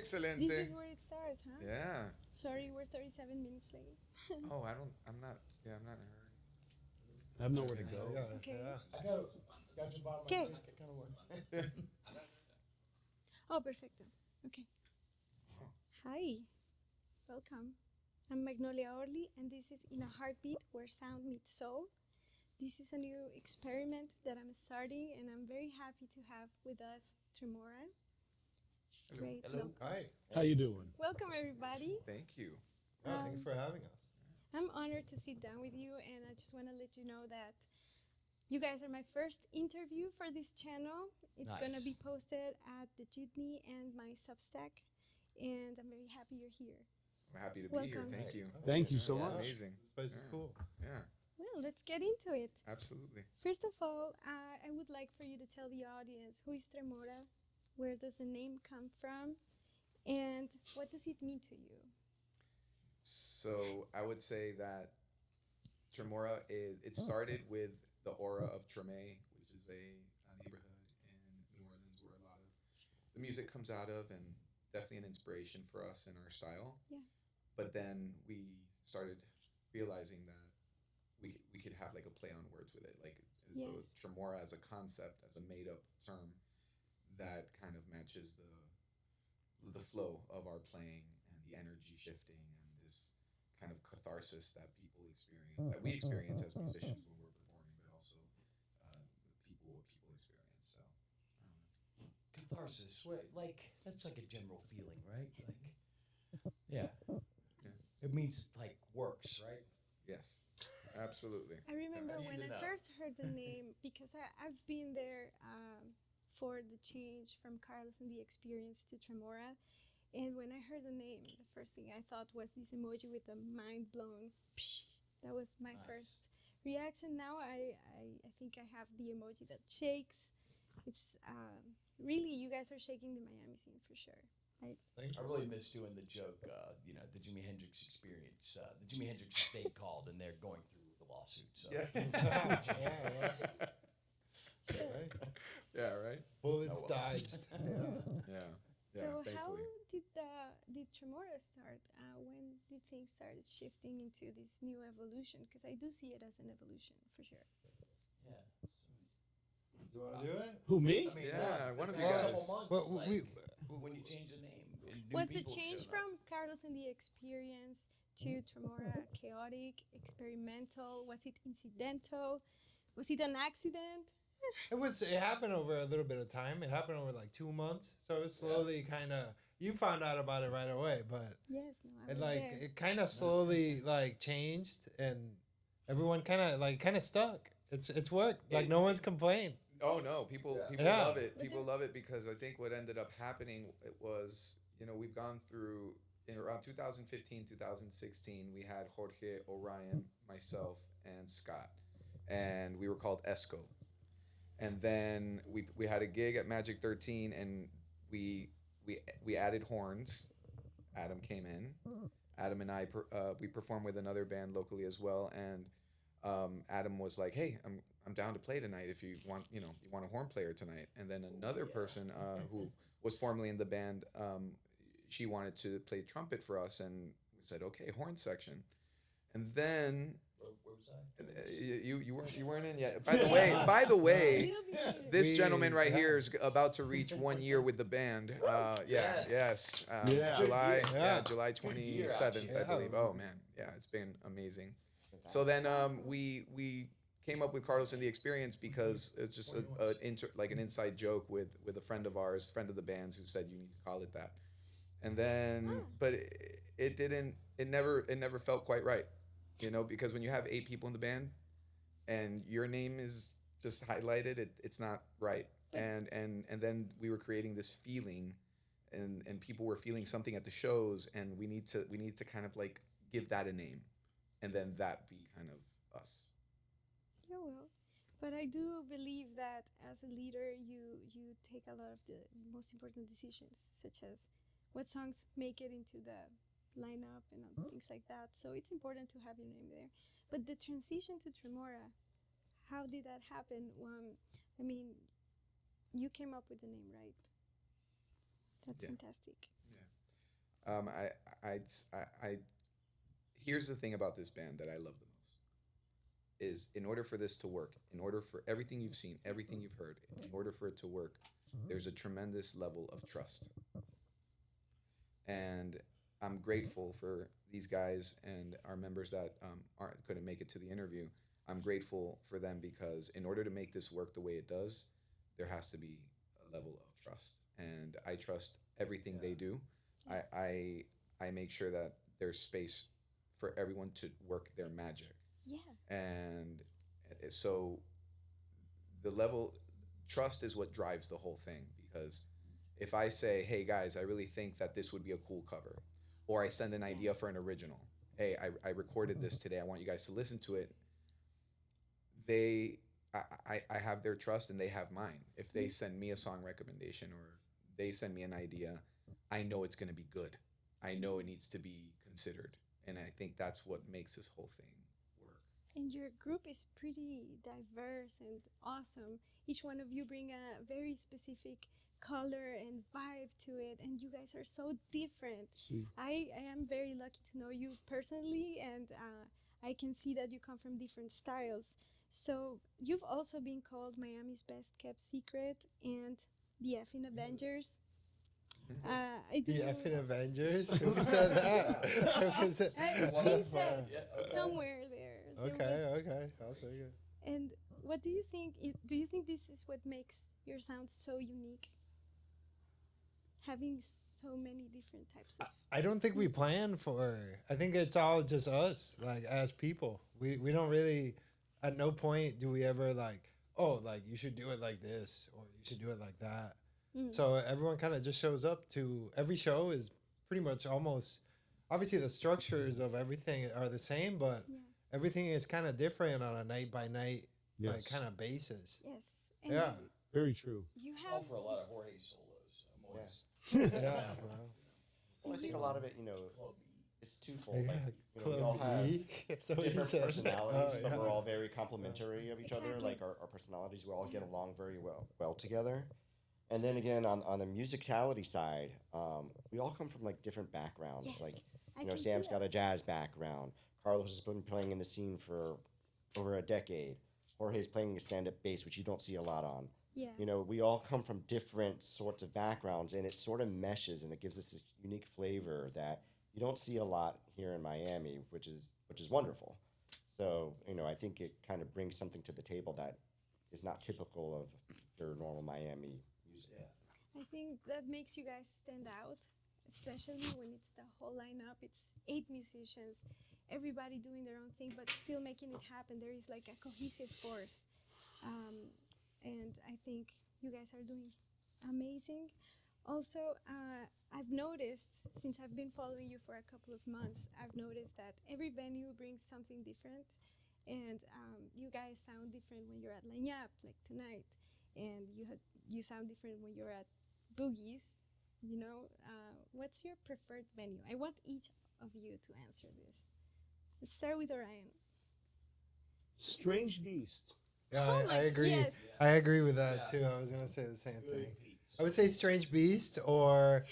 Excelente. This is where it starts, huh? Yeah. Sorry, we're 37 minutes late. Oh, I'm not, yeah, I'm not in a hurry. I have nowhere to go. Okay. I got your bottom of my Okay. drink. I kind of work. Oh, perfecto. Okay. Hi. Welcome. I'm Magnolia Orly, and this is In a Heartbeat, where sound meets soul. This is a new experiment that I'm starting, and I'm very happy to have with us Tremora. Great. Hello. Hi. How you doing? Welcome, everybody. Thank you. Thanks for having us. I'm honored to sit down with you, and I just want to let you know that you guys are my first interview for this channel. It's going to be posted at the Jitney and my Substack, and I'm very happy you're here. I'm happy to be here. Welcome. Thank you. Thank you so It's much. amazing. This place is cool. Yeah, Well, let's get into it. absolutely. First of all, I would like for you to tell the audience who is Tremora, where does the name come from, and what does it mean to you? So I would say that Tremora it started with the aura of Treme, which is a neighborhood in New Orleans where a lot of the music comes out of, and definitely an inspiration for us in our style. Yeah. But then we started realizing that we could have like a play on words with it, like so Yes. Tremora as a concept, as a made up term, that kind of matches the flow of our playing and the energy shifting and this kind of catharsis that people experience, that we experience as musicians when we're performing, but also what people experience. So, Catharsis. Wait, like that's like a general feeling, right? Like, yeah. Yeah. It means like works, right? yes, absolutely. I remember You when need I to know. first heard the name, because I've been there for the change from Carlos and the Experience to Tremora. And when I heard the name, the first thing I thought was this emoji with a mind blown psh. That was my Nice. first reaction. Now I think I have the emoji that shakes. It's really, you guys are shaking the Miami scene for sure. Thank I you. really miss doing the joke, the Jimi Hendrix Experience, the Jimi Hendrix estate called, and they're going through the lawsuit. So Right. Yeah, right. Bullets dodged. Yeah. So Yeah, how thankfully. did Tremora start? When did things started shifting into this new evolution? Because I do see it as an evolution for sure. yeah. Do you want to do it? Who, me? I mean, Yeah, one of you last guys. couple months, Well, like, we- when you change the name, and new Was the people change showed up. from Carlos and the Experience to Tremora chaotic, experimental? Was it incidental? Was it an accident? It happened over a little bit of time. It happened over like 2 months. So it was slowly kind of, you found out about it right away, but Yes, no, I it was like, there. it kind of slowly like changed and everyone kind of stuck. It's worked. Like no one's complained. Oh no, people Yeah. love it. People love it because I think what ended up happening it was, we've gone through in around 2015, 2016, we had Jorge, Orion, myself, and Scott. And we were called Esco. And then we had a gig at Magic 13 and we added horns. Adam came in. Adam and I we performed with another band locally as well, and Adam was like, "Hey, I'm down to play tonight if you want, you want a horn player tonight." And then another person who was formerly in the band, she wanted to play trumpet for us, and we said, "Okay, horn section." And then Where was I? you weren't in yet. By the way, Little bit this We- gentleman right yeah. here is about to reach 1 year with the band. Yes. Yeah. July 27th, I Yeah. believe. Oh man, yeah, it's been amazing. So then we came up with Carlos and the Experience because it's just like an inside joke with a friend of ours, friend of the band's, who said you need to call it that. And then, but it never felt quite right, because when you have 8 people in the band and your name is just highlighted, it's not right. And then we were creating this feeling, and people were feeling something at the shows, and we need to kind of like give that a name, and then that be kind of us. Yeah, well, but I do believe that as a leader, you take a lot of the most important decisions, such as what songs make it into the lineup and things like that. So it's important to have your name there. But the transition to Tremora, how did that happen? I mean, you came up with the name, right? That's Yeah. fantastic. Yeah. I here's the thing about this band that I love the most is in order for this to work, in order for everything you've seen, everything you've heard, in order for it to work, there's a tremendous level of trust. And I'm grateful for these guys and our members that aren't couldn't make it to the interview. I'm grateful for them because in order to make this work the way it does, there has to be a level of trust, and I trust everything they do. Yes. I make sure that there's space for everyone to work their magic, Yeah. and so the level trust is what drives the whole thing because if I say, hey guys, I really think that this would be a cool cover, or I send an idea for an original, hey, I recorded this today, I want you guys to listen to it, they, I have their trust and they have mine. If they send me a song recommendation or if they send me an idea, I know it's going to be good. I know it needs to be considered. And I think that's what makes this whole thing work. And your group is pretty diverse and awesome. Each one of you bring a very specific color and vibe to it, and you guys are so different. See, I am very lucky to know you personally, and I can see that you come from different styles. So you've also been called Miami's best kept secret and the effing Avengers. I do. The effing Avengers? Who said that? Who said- It's been said somewhere there. There Okay, was- okay, I'll take it. And what do you think? Do you think this is what makes your sound so unique? Having so many different types of. I don't think we plan for. I think it's all just us, like as people. We don't really. At no point do we ever like, oh, like you should do it like this or you should do it like that. Mm. So everyone kind of just shows up to every show is pretty much almost. Obviously, the structures of everything are the same, but Yeah. everything is kind of different on a night by night like yes, kind of basis. Yes. And Yeah. very true. You All have. for a lot of Jorge solos. I'm always Yeah. Well, I think a lot of it, club it's twofold. Yeah. Like, we all have That's what he different said. personalities, Oh, but yeah. we're all very complimentary of each other. Exactly. Like our personalities, we all get along very well together. And then again, on the musicality side, we all come from like different backgrounds. Yes. Like, I you know, can Sam's see got that. a jazz background. Carlos has been playing in the scene for over a decade. Jorge's playing stand-up bass, which you don't see a lot on. Yeah. You know, we all come from different sorts of backgrounds, and it sort of meshes, and it gives us this unique flavor that you don't see a lot here in Miami, which is wonderful. So, you know, I think it kind of brings something to the table that is not typical of your normal Miami music. I think that makes you guys stand out, especially when it's the whole lineup. It's 8 musicians, everybody doing their own thing, but still making it happen. There is like a cohesive force. And I think you guys are doing amazing. Also, I've noticed, since I've been following you for a couple of months, I've noticed that every venue brings something different. And you guys sound different when you're at Lanyap, like tonight. And you sound different when you're at Boogies. You know, what's your preferred venue? I want each of you to answer this. Let's start with Orion. Strange beast. Yeah, Oh I my- agree. yes. I agree with that Yeah. too. I was gonna say the same Really thing. beats. I would say Strange Beast or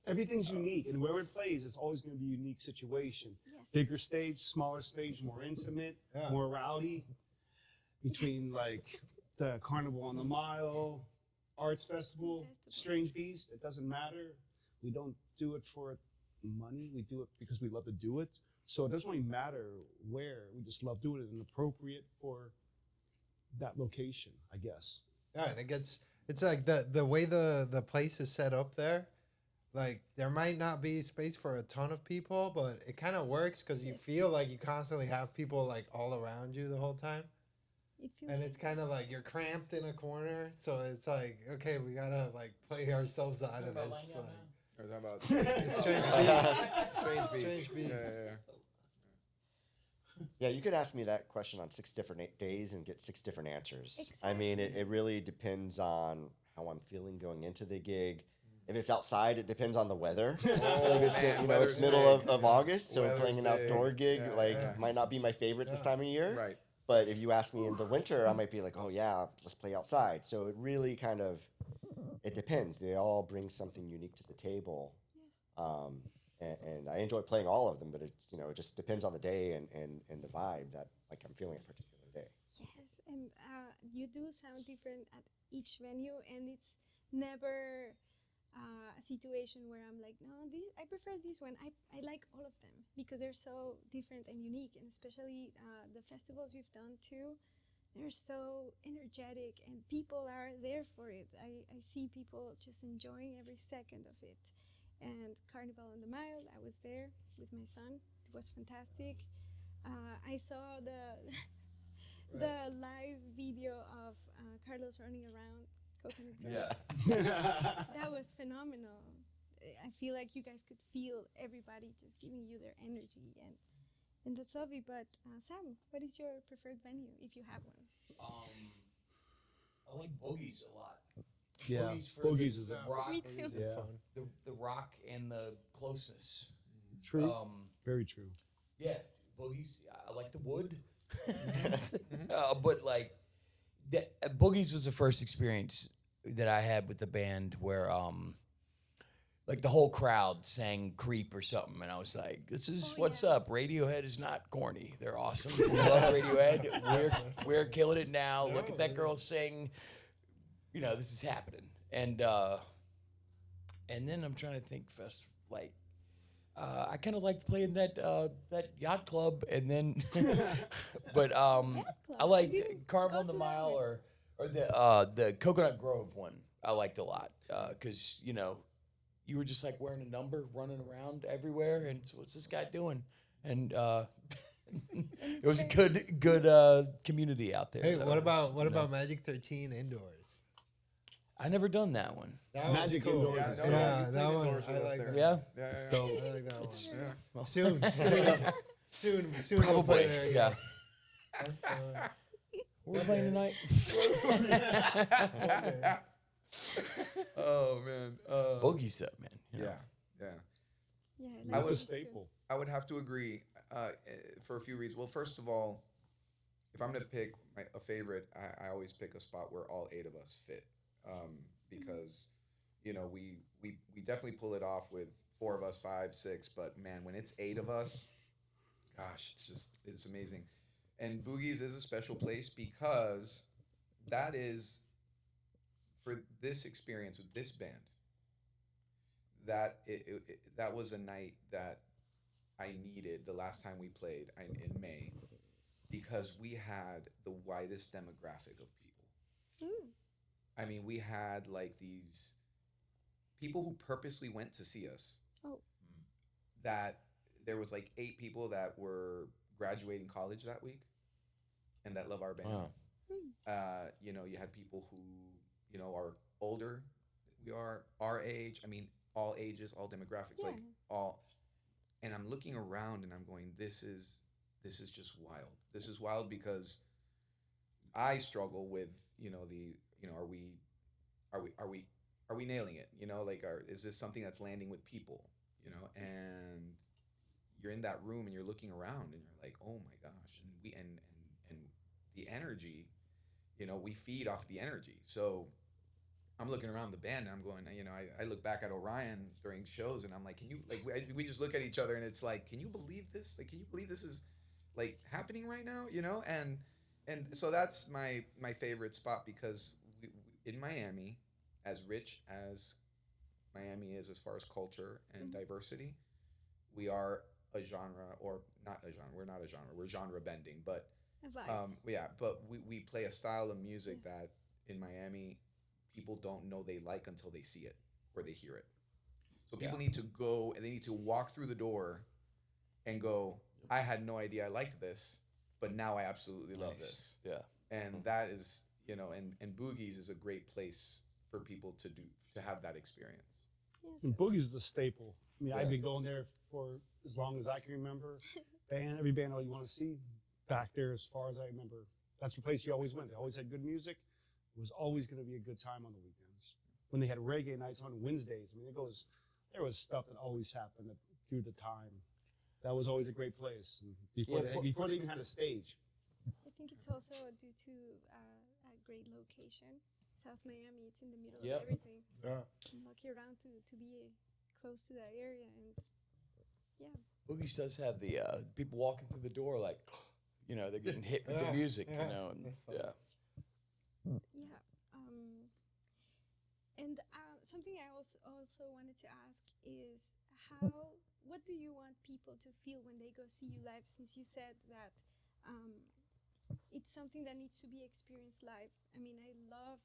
Everything's unique, and where it plays, it's always going to be a unique situation. Yes. Bigger stage, smaller stage, more intimate, Yeah. more rowdy. Between like the Carnival on the Mile, Arts Festival, Strange Beast, it doesn't matter. We don't do it for money. We do it because we love to do it. So it doesn't really matter where. We just love doing it and appropriate for that location, I guess. yeah, and it's like the way the place is set up there. Like there might not be space for a ton of people, but it kind of works because you Yes. feel like you constantly have people like all around you the whole time, It feels and like it's kind of like you're cramped in a corner. So it's like okay, we gotta like play ourselves out of this. Like, We're talking about Strange Strange Beast. Strange Beast. Yeah. Yeah, you could ask me that question on 6 different days and get 6 different answers. I Exactly. mean, it really depends on how I'm feeling going into the gig. If it's outside, it depends on the weather. If it's man, it's weather's middle big. of August, so Weather's playing an big. outdoor gig Yeah. might not be my favorite this Yeah. time of year. Right. But if you ask me in the winter, I might be like, oh yeah, let's play outside. So it really kind of it depends. They all bring something unique to the table. yes. And I enjoy playing all of them, but it just depends on the day and the vibe that like I'm feeling a particular day. Yes, and you do sound different at each venue, and it's never a situation where I'm like, no, this I prefer this one. I like all of them because they're so different and unique, and especially the festivals we've done too. They're so energetic, and people are there for it. I see people just enjoying every second of it. And Carnival on the Mile, I was there with my son. It was fantastic. I saw the live video of Carlos running around Coconut Grove. Yeah. That was phenomenal. I feel like you guys could feel everybody just giving you their energy, and that's lovely. But Sam, what is your preferred venue if you have one? I like Boogies a lot. Yeah, Boogies for Boogies the, is the a- rock, Me too. Yeah. the rock and the closeness. True. Very true. Yeah, Boogies. I like the wood, but like, Boogies was the first experience that I had with the band where like the whole crowd sang "Creep" or something, and I was like, "This is what's up." Radiohead is not corny; they're awesome. We love Radiohead. We're killing it now. Look at that girl sing. You know, this is happening, and then I'm trying to think, I kind of liked playing that yacht club, and then, but I liked didn't Carnival go on the to that Mile one. or the Coconut Grove one. I liked a lot because you were just like wearing a number, running around everywhere, and so what's this guy doing? And it was a good community out there. Hey, though. what It's, about Magic 13 indoors? I never done that one. That Magic was cool. indoors Yeah, is no, so- you Yeah, played that one. indoors with I us like there. that. Yeah? Yeah, It's yeah, dope. I like that one. yeah. Soon we'll Probably. play there Yeah. again. That's fun. We're playing tonight. Oh man. Boogie set, man. you know. Yeah, yeah. Yeah, I I like It's a was- those too. staple. I would have to agree for a few reasons. Well, first of all, if I'm going to pick a favorite, I always pick a spot where all 8 of us fit, because we definitely pull it off with 4 of us, 5, 6, but man, when it's 8 of us, gosh, it's amazing. And Boogie's is a special place because that is for this experience with this band. That was a night that I needed the last time we played in May, because we had the widest demographic of people. Mm. I mean, we had like these people who purposely went to see us. Oh. That there was like 8 people that were graduating college that week and that love our band. Wow. You had people who, are older. We are our age. I mean, all ages, all demographics, Yeah. like all. And I'm looking around and I'm going, this is just wild. This is wild because I struggle with, are we nailing it? Is this something that's landing with people? And you're in that room and you're looking around and you're like, oh my gosh. And the energy, we feed off the energy. So I'm looking around the band and I'm going, I look back at Orion during shows and I'm like, can you, like, we just look at each other and it's like, can you believe this? Like, can you believe this is like happening right now? And so that's my favorite spot because in Miami, as rich as Miami is as far as culture and diversity, we are a genre, or not a genre. We're not a genre. We're genre bending, but A vibe. but we play a style of music that in Miami people don't know they like until they see it or they hear it. So people need to go and they need to walk through the door and go, I had no idea I liked this, but now I absolutely love this. Yeah. And that is, and Boogie's is a great place for people to have that experience. Yes. And Boogie's is a staple. I mean, Yeah. I've been going there for as long as I can remember. Every band all you want to see, back there as far as I remember. That's the place you always went. They always had good music. It was always going to be a good time on the weekends. When they had reggae nights on Wednesdays, I mean, there was stuff that always happened through the time. That was always a great place. And before they even had a stage. I think it's also due to a great location. South Miami, it's in the middle Yep. of everything. Yeah. I'm lucky around to be close to that area, and yeah. Boogies does have the people walking through the door like, they're getting hit with the Yeah, music, yeah. and That's funny. yeah. Yeah. And something I also wanted to ask is what do you want people to feel when they go see you live? Since you said that it's something that needs to be experienced live. I mean, I love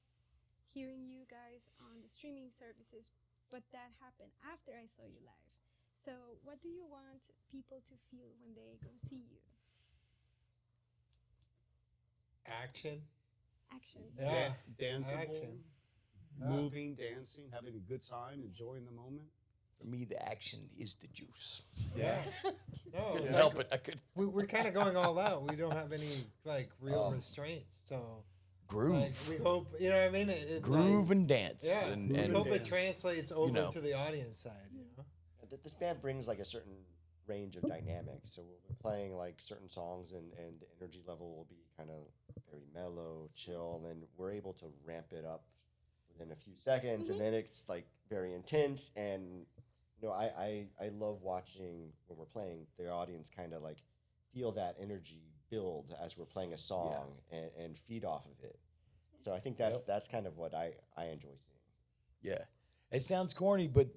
hearing you guys on the streaming services, but that happened after I saw you live. So, what do you want people to feel when they go see you? Action. Action. Yeah. Danceable, Action. moving, dancing, having a good time, enjoying the moment. For me, the action is the juice. Yeah. No, Couldn't like, help it. I could we're kind of going all out. We don't have any like real restraints. So groove, like, we hope, you know what I mean? groove like, and dance, yeah. and We and hope it dance. translates over know. to the audience side. You know. This band brings like a certain range of dynamics. So we'll be playing like certain songs, and the energy level will be kind of very mellow, chill, and then we're able to ramp it up within a few seconds, and then it's like very intense. And I love watching when we're playing the audience kind of like feel that energy build as we're playing a song and feed off of it. So I think that's kind of what I enjoy seeing. yeah. It sounds corny, but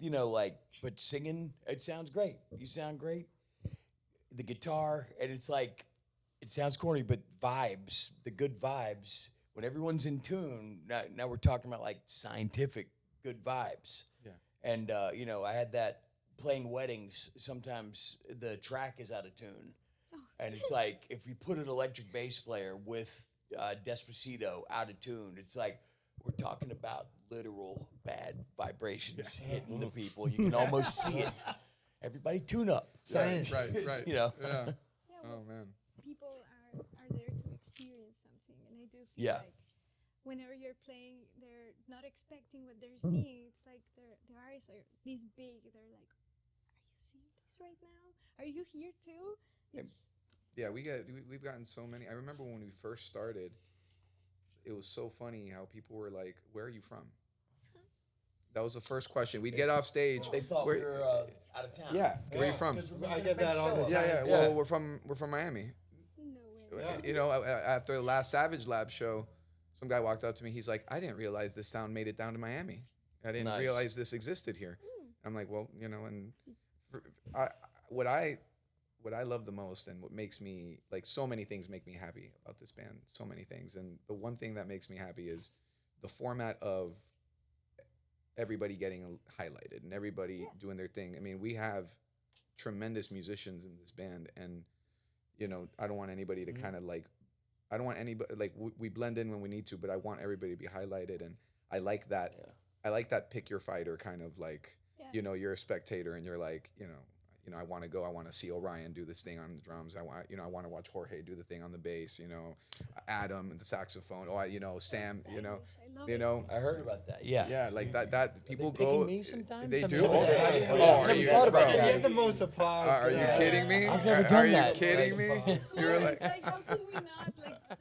but singing, it sounds great. You sound great. The guitar, and it's like, it sounds corny, but vibes, the good vibes, when everyone's in tune. Now we're talking about like scientific good vibes. Yeah. And I had that playing weddings. Sometimes the track is out of tune, and it's like if you put an electric bass player with Despacito out of tune, it's like we're talking about literal bad vibrations hitting the people. You can almost see it. Everybody tune up. Science. Right. Yeah. Yeah, Oh man. people are there to experience something, and I do feel Yeah. like whenever you're playing, they're not expecting what they're seeing. It's like their eyes are this big. They're like, "Are you seeing this right now? Are you here too?" It's Yeah, we've gotten so many. I remember when we first started, it was so funny how people were like, "Where are you from?" That was the first question. We'd get off stage. They thought we Where- were out of town. Yeah, where are you from? I get that all the time. Yeah. too. Well, we're from Miami. no way. Yeah. After the last Savage Lab show, some guy walked up to me. He's like, "I didn't realize this sound made it down to Miami. I didn't Nice. realize this existed here." I'm like, "Well, and what I love the most, and what makes me like, so many things make me happy about this band. So many things, and the one thing that makes me happy is the format of everybody getting highlighted and everybody doing their thing. I mean, we have tremendous musicians in this band, and I don't want anybody to kind of like, I don't want anybody like, we blend in when we need to, but I want everybody to be highlighted, and I like that. I like that pick your fighter kind of like, Yeah. you're a spectator and you're like, I want to go. I want to see Orion do this thing on the drums. I want to watch Jorge do the thing on the bass. Adam and the saxophone. Sam. Stylish. I love You it. know. I heard about that. Yeah. Yeah, like that. People picking go. me sometimes? They I'm do. so Oh, excited. oh, I've are never you, thought about bro, You that. get the most applause. Are for you that. kidding me? I've never Are done you that. kidding me? You're It's like, like, how could we not? Like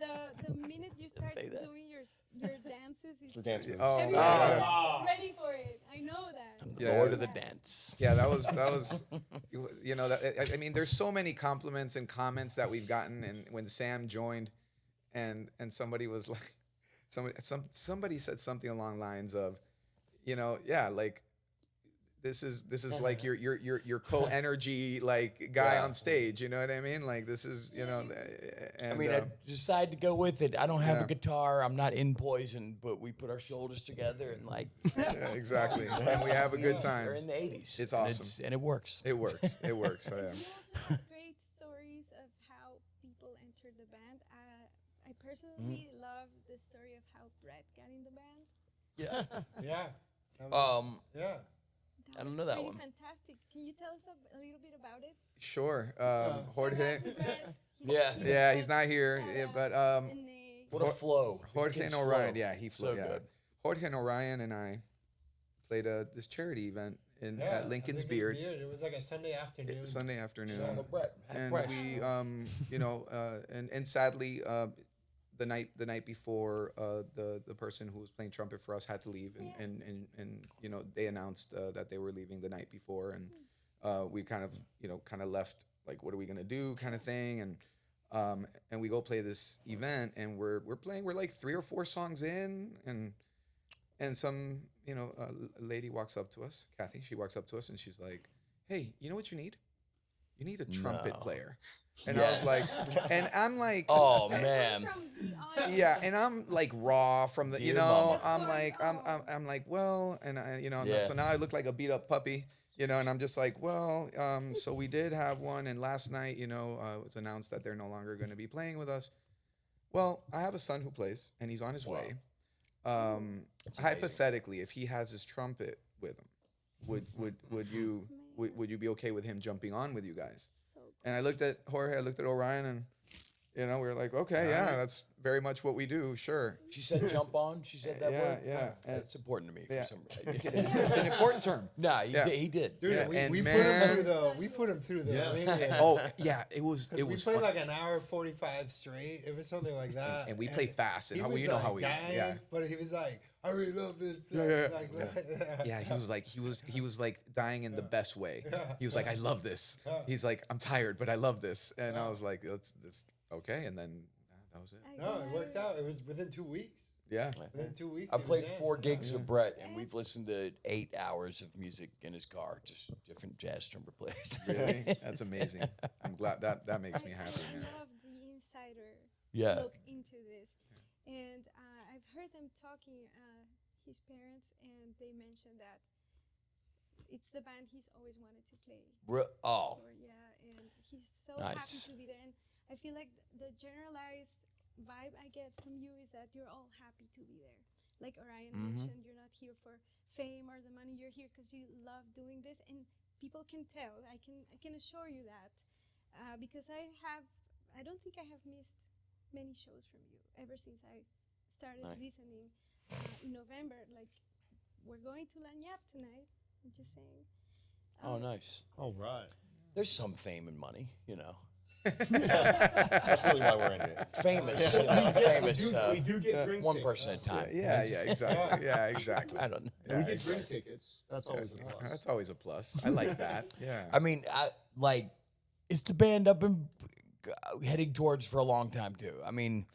the minute you start Say that. doing your dances, It's the dance moves. oh, everybody's man. like ready for it. I know that. Yeah. Lord of the dance. Yeah, that was I mean, there's so many compliments and comments that we've gotten, and when Sam joined, and somebody was like, somebody said something along the lines of, like, this is like your co-energy like guy Yeah. on stage, you know what I mean? Like, this is and I mean, I decided to go with it. I don't have Yeah. a guitar. I'm not in Poison, but we put our shoulders together and like yeah, exactly, and we have a good time. we're in the '80s. It's and awesome. and it works. It works. So yeah. You also have great stories of how people entered the band. I personally love the story of how Brett got in the band. Yeah. That was- yeah. That I don't was know that pretty one. fantastic. Can you tell us a little bit about it? Sure. Shout out Jorge. to Brett. Yeah. Yeah, he's not here, Shout yeah, out. but And, What a flow. The Jorge kids and Orion, flow. yeah, he flew. So Yeah, good. Jorge and Orion and I played this charity event at Lincoln's Beard It was like a Sunday afternoon. Sunday afternoon, Brett, have and fresh. we, and sadly, the night before, the person who was playing trumpet for us had to leave, and you know, they announced that they were leaving the night before, and we kind of left, like, what are we gonna do, kind of thing, and we go play this event, and we're playing, we're like 3 or 4 songs in, and some, you know, a lady walks up to us, Kathy. She walks up to us and she's like, "Hey, you know what you need? You need a trumpet player." And I was like, and I'm like, Oh man. From the audience. yeah, and I'm like raw from the, you Dear know, mama. I'm like, well, and I, you know, Yeah. so now I look like a beat up puppy, you know, and I'm just like, well, so we did have one, and last night, you know, it was announced that they're no longer going to be playing with us. Well, I have a son who plays, and he's on his way. Hypothetically, if he has his trumpet with him, would you be okay with him jumping on with you guys? So And I looked at Jorge, I looked at Orion, and you know, we were like, okay, yeah, that's very much what we do, sure. She said jump on. She said that Yeah, word. yeah. And It's important to me Yeah. for some reason. it's an important term. Nah, Yeah. he did. Dude, Yeah, we, and we put man- him through the ringer. Oh yeah, it was We fun. played like an hour 45 straight. It was something like that. And we play fast, and he how was you know like how we dying, but he was like, I really love this. Yeah. Like, he was like he was like dying in the best way. Yeah. He was like, I love this. Yeah. He's like, I'm tired, but I love this. And I was like, that's okay. And then that was it. No, it worked out. It was within 2 weeks. Yeah. Within 2 weeks. I he was played in. 4 gigs with Brett, and we've listened to 8 hours of music in his car, just different jazz trumpet players. Really? That's amazing. I'm glad that makes me happy, I man. love the insider Yeah. look into this. And I've heard them talking, his parents, and they mentioned that it's the band he's always wanted to play. Oh, For, yeah, and he's so Nice. happy to be there. And I feel like the generalized vibe I get from you is that you're all happy to be there. Like Orion mentioned, you're not here for fame or the money. You're here because you love doing this, and people can tell. I can assure you that because I don't think I have missed many shows from you ever since I started Nice. listening in November. Like, we're going to Lanyap tonight. I'm just saying. oh, nice. All right. There's some fame and money, you know. That's really why we're in it. Famous, you know, famous. We do get drink One tickets. person at a time. Yeah, exactly. Yeah, exactly. I don't know. Yeah, We get exactly. drink tickets. That's always a plus. That's always a plus. I like that. Yeah. I mean, it's the band I've been heading towards for a long time too. I mean,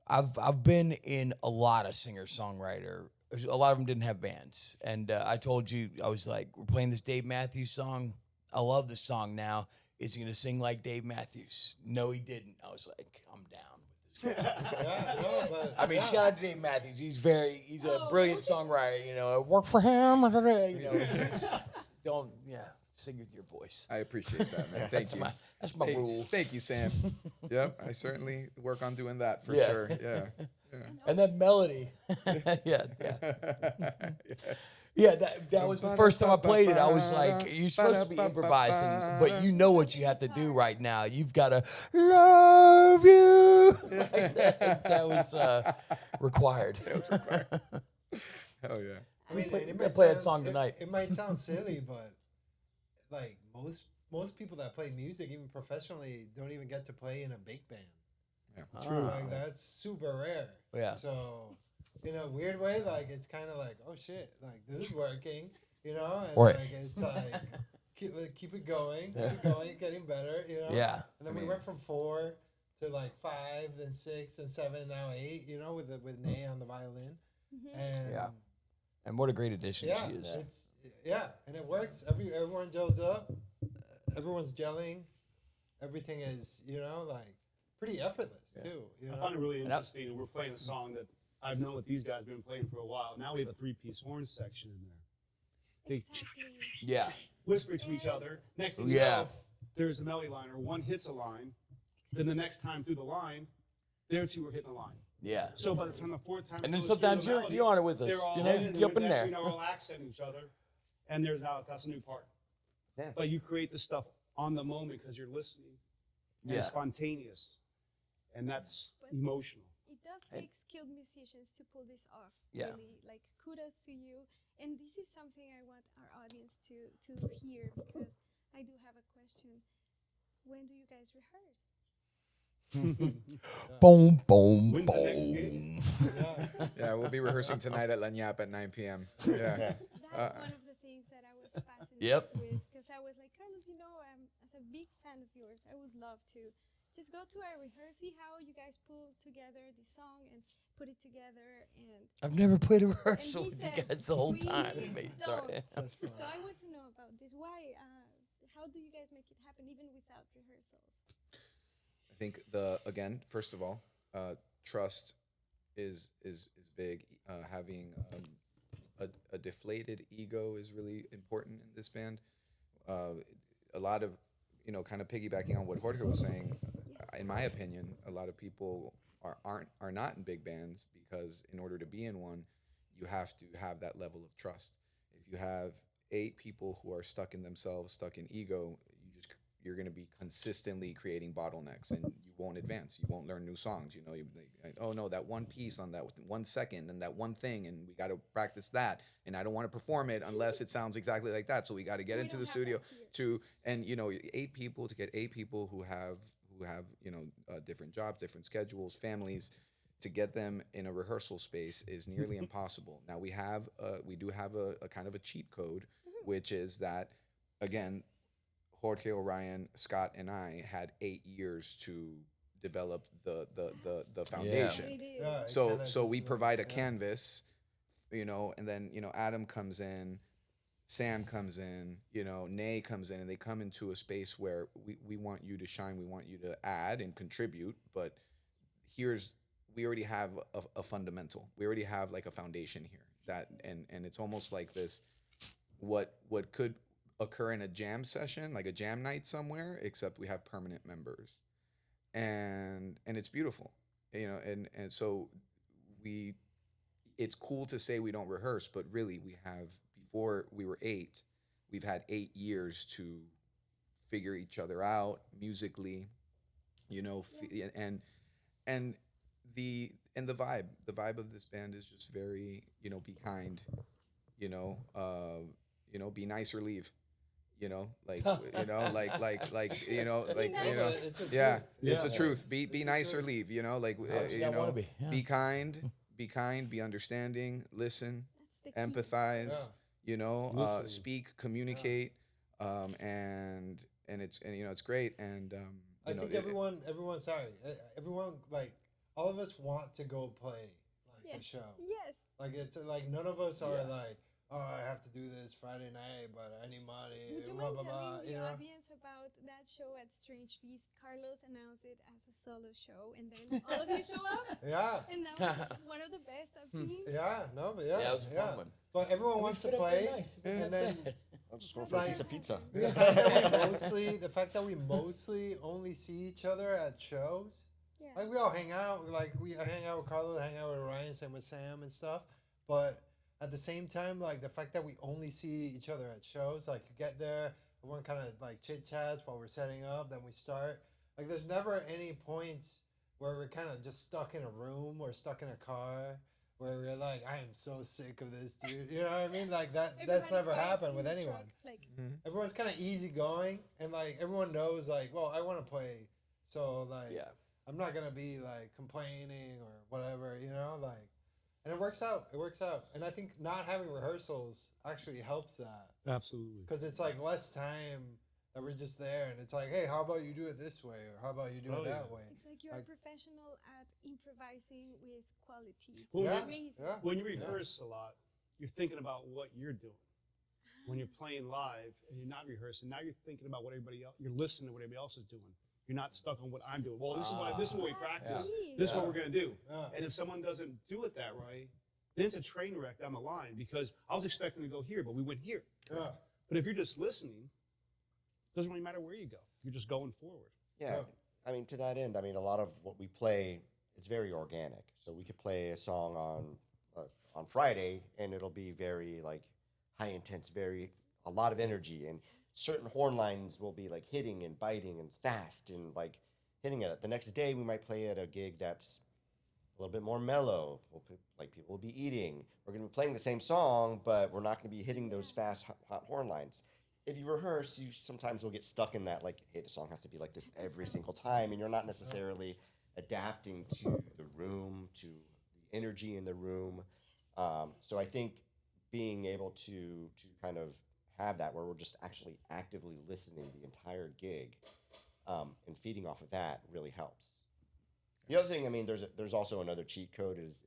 I've been in a lot of singer-songwriter. A lot of them didn't have bands, and I told you, I was like, we're playing this Dave Matthews song. I love this song now. Is he gonna sing like Dave Matthews? No, he didn't. I was like, I'm down with this guy. Yeah, no, but I mean, yeah. shout out to Dave Matthews. He's a brilliant songwriter. You know, I work for him. You know, don't sing with your voice. I appreciate that, man. Thank you. That's my rule. Thank you, Sam. Yep, I certainly work on doing that for Yeah. sure. Yeah. And that melody. yeah. Yes. Yeah, that was the first time I played it. I was like, you're supposed to be improvising, but you know what you have to do right now. You've got to love you. That was required. Hell yeah. I mean, play- it we might gotta play that sound- song tonight. It might sound silly, but like most people that play music, even professionally, don't even get to play in a big band. True. Like that's super rare. Yeah. So in a weird way, like it's kind of like, oh shit, like this is working, you know, and Right. like it's like keep it going, getting better, you know. Yeah. And then we went from 4 to like 5, then 6 and 7, now 8, you know, with Nay on the violin, and Yeah. And what a great addition yeah, she is. it's and it works. Everyone gels up, everyone's gelling, everything is, you know, like pretty effortless too. You I know? find it really And I- interesting. And we're playing a song that I've known with these guys been playing for a while. Now we have a 3-piece horn section in there. They Exactly. Yeah. whisper to each other. Next thing you Yeah. know, there's a melody liner. One hits a line. Then the next time through the line, their two are hitting the line. Yeah. So by the time the 4th time, And it then goes through sometimes the you're melody, on it with us. They're all You know, in, and you up in next there. thing you know, we're all accenting each other, and that's a new part. Yeah. But you create the stuff on the moment because you're listening. And Yeah. It's spontaneous, and that's But- emotional. It does take skilled musicians to pull this off. Yeah. Really, like kudos to you. And this is something I want our audience to hear because I do have a question. When do you guys rehearse? Boom, boom, When's the next gig? boom. Yeah. Yeah, we'll be rehearsing tonight at Lanyap at 9 p.m. Yeah. Yeah. That's one of the things that I was fascinated Yep. with, because I was like, Carlos, as a big fan of yours, I would love to just go to a rehearse, see how you guys pull together the song and put it together. And I've never played a and rehearsal he with you said, guys the whole "We time. Mate, sorry. don't." That's fun. So I want to know about this. Why? How do you guys make it happen even without rehearsals? I think first of all, trust is big. Having a deflated ego is really important in this band. A lot of, kind of piggybacking on what Jorge was saying. In my opinion, a lot of people are not in big bands because in order to be in one, you have to have that level of trust. If you have 8 people who are stuck in themselves, stuck in ego, you're going to be consistently creating bottlenecks, and you won't advance. You won't learn new songs. Oh no, that one piece on that 1 second and that one thing, and we got to practice that. And I don't want to perform it unless it sounds exactly like that. So we got to get We into don't the have studio that here. and 8 people, to get 8 people who have different jobs, different schedules, families. To get them in a rehearsal space is nearly impossible. Now we do have a kind of a cheat code, which is that, again, Jorge, Orion, Scott, and I had 8 years to develop the foundation. It is. Yeah, it So kinda so just, we provide a yeah. canvas, and then Adam comes in, Sam comes in, Nay comes in, and they come into a space where we want you to shine, we want you to add and contribute, but we already have a fundamental, we already have like a foundation here that, and it's almost like this, what could occur in a jam session, like a jam night somewhere, except we have permanent members, and it's beautiful, and so we it's cool to say we don't rehearse, but really we have, before we were 8, we've had 8 years to figure each other out musically, and the vibe of this band is just very, be kind, be nice or leave, It's a yeah, truth. it's a Yeah. truth. Be It's a nice or truth. leave. Obviously, I wanna be, yeah. Be kind, be understanding, listen, That's the key. empathize. Listen. Speak, communicate, and it's great. And I think everyone, sorry, everyone, like, all of us want to go play like the Yes. show. Yes. Like, it's like none of us are Yeah. like, oh, I have to do this Friday night, but I need money. Would you Blah mind blah blah. telling the You know. audience about that show at Strange Beast? Carlos announced it as a solo show, and then all of you show up, Yeah. and that was one of the best I've seen. Yeah. No, but yeah. Yeah, it was a fun one. But everyone wants to play, and then I'm just going for a piece of pizza. the fact that we mostly only see each other at shows. Yeah. Like, we all hang out. Like, I hang out with Carlos, hang out with Ryan, same with Sam and stuff. But at the same time, like, the fact that we only see each other at shows, like, you get there, everyone kind of like chit chats while we're setting up, then we start. Like, there's never any points where we're kind of just stuck in a room or stuck in a car where we're like, I am so sick of this, dude. You know what I mean? Like, that's Everybody never fights happened in with the anyone. truck, like, Everyone's kind of easygoing, and like everyone knows, like, well, I want to play, so like, Yeah. I'm not gonna be like complaining or whatever, like, and it works out. It works out, and I think not having rehearsals actually helps that Absolutely. because it's like less time that we're just there, and it's like, hey, how about you do it this way, or how about you do Oh, it that yeah. way? it's like you're a professional at improvising with quality. It's Well, yeah, amazing. yeah. When you rehearse a lot, you're thinking about what you're doing. When you're playing live and you're not rehearsing, now you're thinking about what everybody else, you're listening to what everybody else is doing. You're not stuck on what I'm doing. Well, this is what we practice. Yeah. This is what we're gonna do. Yeah. And if someone doesn't do it that right, then it's a train wreck down the line because I was expecting to go here, but we went here. Yeah. But if you're just listening, it doesn't really matter where you go. You're just going forward. Yeah, I mean, to that end, I mean, a lot of what we play, it's very organic. So we could play a song on Friday, and it'll be very like high intense, a lot of energy, and certain horn lines will be like hitting and biting and fast and like hitting at it. The next day, we might play at a gig that's a little bit more mellow. Like people will be eating. We're going to be playing the same song, but we're not going to be hitting those fast, hot horn lines. if you rehearse, you sometimes will get stuck in that, like, hey, the song has to be like this every single time, and you're not necessarily adapting to the room, to the energy in the room. So I think being able to kind of have that where we're just actually actively listening the entire gig, and feeding off of that really helps. The other thing, I mean, there's also another cheat code is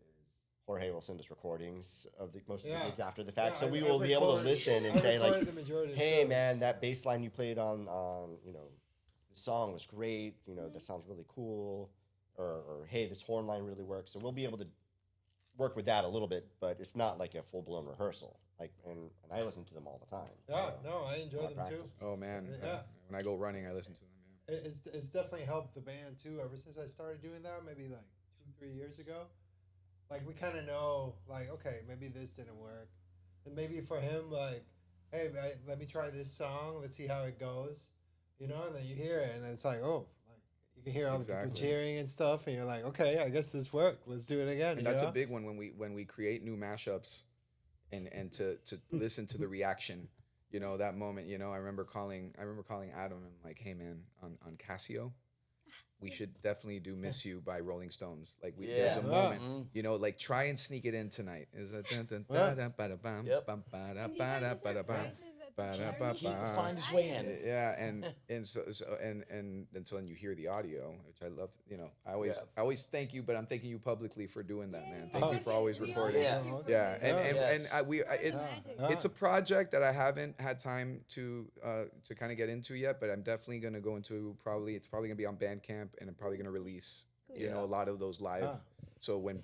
Jorge will send us recordings of most of the Yeah. gigs after the fact, Yeah, so we I've will be able to recorded- listen and I've say like, recorded the majority of "Hey, shows. man, that bass line you played on the song was great. You know, that sounds really cool." Or hey, this horn line really works. So we'll be able to work with that a little bit, but it's not like a full blown rehearsal. Like, and I listen to them all the time. Yeah, so no, I enjoy I them practice. too. Oh man, Yeah. when I go running, I listen to them. Yeah. It's definitely helped the band too. Ever since I started doing that, maybe like 2-3 years ago, like we kind of know, like, okay, maybe this didn't work, and maybe for him, like, hey, let me try this song. Let's see how it goes, and then you hear it, and it's like, oh, like you can hear all the Exactly. people cheering and stuff, and you're like, okay, I guess this worked. Let's do it again. And that's a big one when we create new mashups, and to listen to the reaction. That moment. I remember calling Adam and like, hey man, on Casio, we should definitely do "Miss You" by Rolling Stones. Like there's a Yeah. moment, like try and sneak it in tonight. Is it dun, dun, da, da, ba, da, bam, Yep. bam, ba, da, And these ba, are da, the ba, da, bam. surprises that Ba, da, the ba, Keith ba. Find his way in. Yeah, and so then you hear the audio, which I love. I always Yeah. thank you, but I'm thanking you publicly for doing that, man. Yeah, Thank you for always we all recording. thank you for Yeah, this. and Yes. Magic. it's a project that I haven't had time to kind of get into yet, but I'm definitely gonna go into it's probably gonna be on Bandcamp, and I'm probably gonna release a lot of those live. So when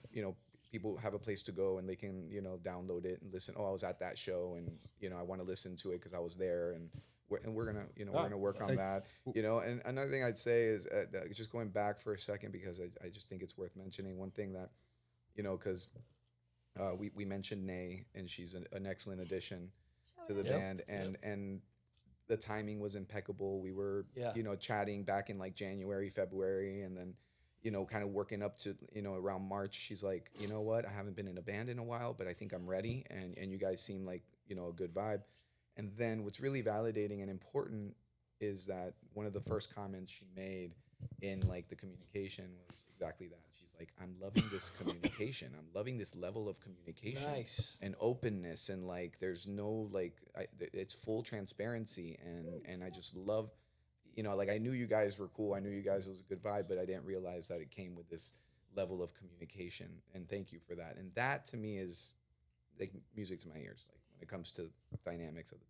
people have a place to go and they can download it and listen. Oh, I was at that show, and I want to listen to it because I was there, and we're gonna we're gonna work on that. And another thing I'd say is just going back for a second, because I just think it's worth mentioning one thing that because we mentioned Nay, and she's an excellent addition to the band, and the timing was impeccable. We were chatting back in like January, February, and then kind of working up to around March. She's like, you know what, I haven't been in a band in a while, but I think I'm ready, and you guys seem like a good vibe. And then what's really validating and important is that one of the first comments she made in like the communication was exactly that. She's like, I'm loving this communication. I'm loving this level of communication. Nice. And openness, and like there's no like it's full transparency, and I just love like I knew you guys were cool. I knew you guys was a good vibe, but I didn't realize that it came with this level of communication. And thank you for that. And that to me is like music to my ears, like when it comes to dynamics of the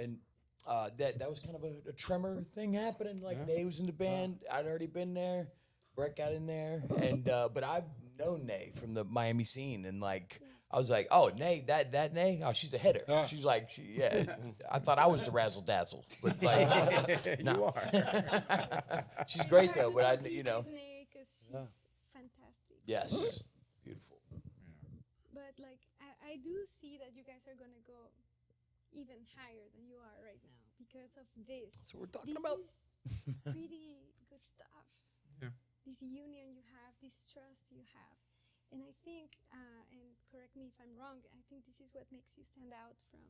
band. And that was kind of a tremor thing happening. Like Nay was in the band. I'd already been there. Brett got in there, and but I've known Nay from the Miami scene, and like I was like, oh, Nay, that Nay, oh, she's a hitter. She's like, I thought I was the razzle dazzle, but like, You are. she's great though. But I, because she's fantastic. yes, beautiful. But like I do see that you guys are gonna go even higher than you are right now because of this. That's what we're talking This about. is pretty good stuff. Yeah. This union you have, this trust you have. And I think, and correct me if I'm wrong, I think this is what makes you stand out from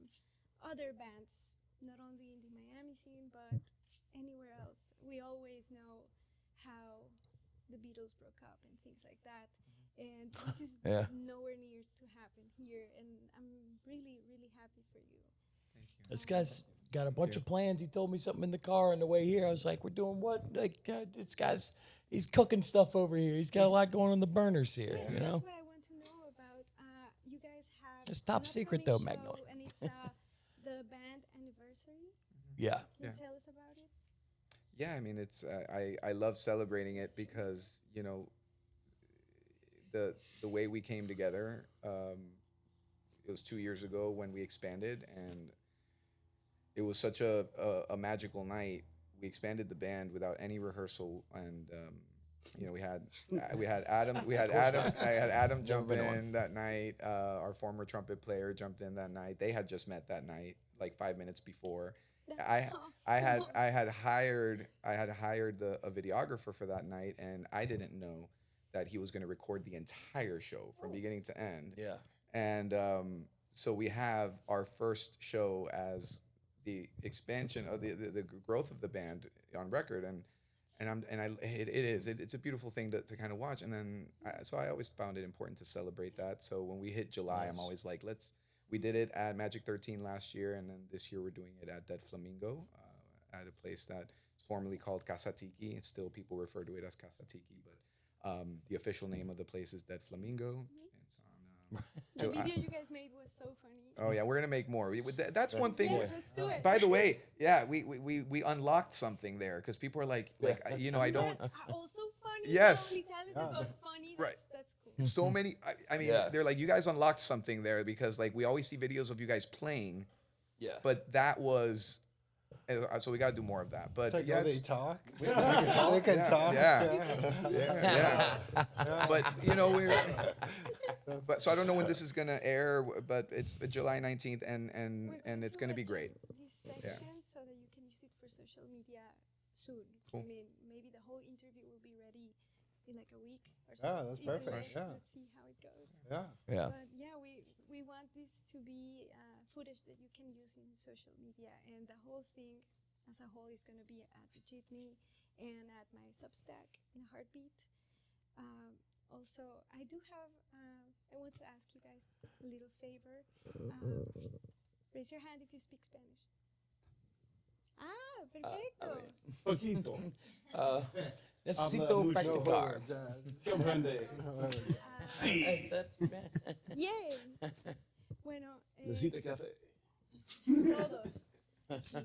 other bands, not only in the Miami scene, but anywhere else. We always know how the Beatles broke up and things like that. And this is Yeah. nowhere near to happen here. And I'm really, really happy for you. This guy's got a bunch of plans. He told me something in the car on the way here. I was like, we're doing what? Like, this guy's, he's cooking stuff over here. He's got a lot going on the burners here, Yes, you know? that's what I want to know about. You guys have It's top an secret, upcoming though, show, Magnolia. and it's the band anniversary. Yeah. Can you tell us about it? Yeah, I mean, it's I love celebrating it because the way we came together. It was 2 years ago when we expanded, and it was such a magical night. We expanded the band without any rehearsal, and we had Adam. I had Adam jump in that night. Our former trumpet player jumped in that night. They had just met that night, like 5 minutes before. I had hired a videographer for that night, and I didn't know that he was going to record the entire show from beginning to end. Yeah. And so we have our first show as the expansion of the growth of the band on record, it's a beautiful thing to kind of watch. And then so I always found it important to celebrate that. So when we hit July, I'm always like, we did it at Magic 13 last year, and then this year we're doing it at Dead Flamingo, at a place that is formerly called Casa Tiki. It's still, people refer to it as Casa Tiki, but the official name of the place is Dead Flamingo. It's on The video you guys made was so funny. Oh yeah, we're gonna make more. That's one thing. Yes, let's do it. By the way, yeah, we unlocked something there because people are like I don't. But also funny. Yes. Not only talented, but funny. Right. That's cool. So many. I mean, Yeah. they're like, you guys unlocked something there because like we always see videos of you guys playing, Yeah. but that was. So we gotta do more of that. But It's like, yeah, they talk. they can talk. They can Yeah, talk. yeah. But but so I don't know when this is gonna air, but it's July 19th, and We're going it's to gonna be great. adjust this Yeah. section so that you can use it for social media soon. Cool. I mean, maybe the whole interview will be ready in like a week or so. Yeah, that's Even perfect, less. yeah. Let's see how it goes. Yeah. Yeah. But yeah, we want this to be footage that you can use in social media, and the whole thing as a whole is going to be at the Jitney and at my Substack in a heartbeat. Also, I do have. I want to ask you guys a little favor. Raise your hand if you speak Spanish. Ah, perfecto. Poquito. Necesito mucho. practicar. Comprende. Sí. Yay. Bueno, Necesita café. todos. Sí.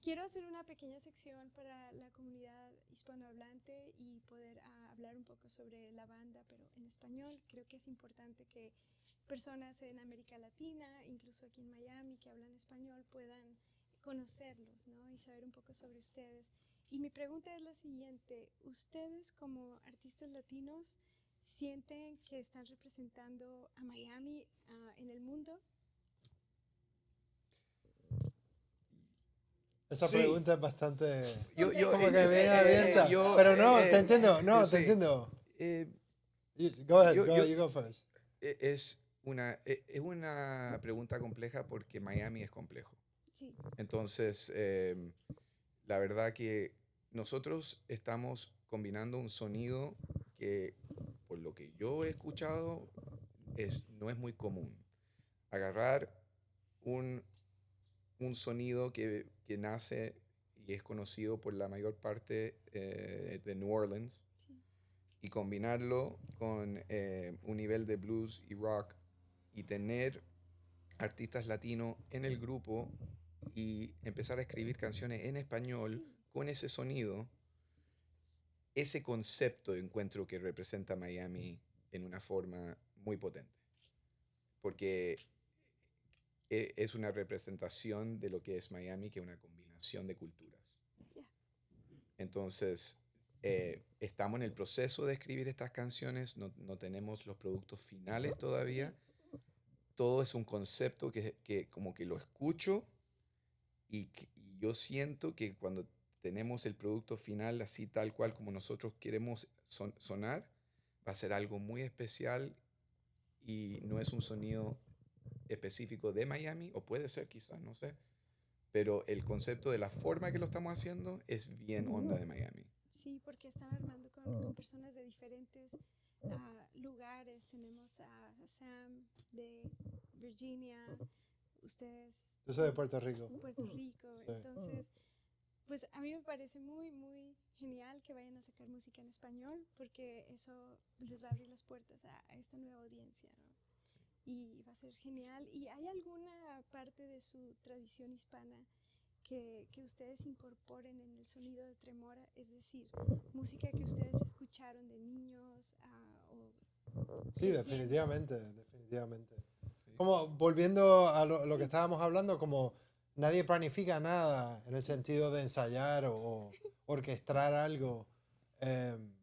Quiero hacer una pequeña sección para la comunidad hispanohablante y poder hablar un poco sobre la banda, pero en español. Creo que es importante que personas en América Latina, incluso aquí en Miami, que hablan español, puedan conocerlos, ¿no? Y saber un poco sobre ustedes. Y mi pregunta es la siguiente: ¿ustedes como artistas latinos sienten que están representando a Miami en el mundo? Esa Sí. pregunta es bastante Yo, como que bien abierta. yo, Pero no, te entiendo. No, sí. te entiendo. Eh, Go ahead. yo- You go first. es una pregunta compleja porque Miami es complejo. Sí. Entonces, la verdad que nosotros estamos combinando un sonido que, por lo que yo he escuchado, no es muy común. Agarrar un sonido que nace y es conocido por la mayor parte de New Orleans y combinarlo con un nivel de blues y rock y tener artistas latinos en el grupo y empezar a escribir canciones en español con ese sonido, ese concepto encuentro que representa Miami en una forma muy potente. Porque es una representación de lo que es Miami, que es una combinación de culturas. Yeah. Entonces, estamos en el proceso de escribir estas canciones, no tenemos los productos finales todavía. Todo es un concepto que como que lo escucho y yo siento que cuando tenemos el producto final así tal cual como nosotros queremos sonar, va a ser algo muy especial y no es un sonido específico de Miami, o puede ser quizás, no sé, pero el concepto de la forma que lo estamos haciendo es bien onda de Miami. Sí, porque están armando con personas de diferentes lugares. Tenemos a Sam de Virginia, ustedes Yo soy de Puerto Rico. Puerto Rico. Sí. Entonces, pues a mí me parece muy, muy genial que vayan a sacar música en español, porque eso les va a abrir las puertas a esta nueva audiencia, ¿no? Y va a ser genial. ¿Y hay alguna parte de su tradición hispana que ustedes incorporen en el sonido de Tremora? Es decir, música que ustedes escucharon de niños Sí, definitivamente. Como volviendo a lo que estábamos hablando, como nadie planifica nada en el sentido de ensayar o orquestar algo. En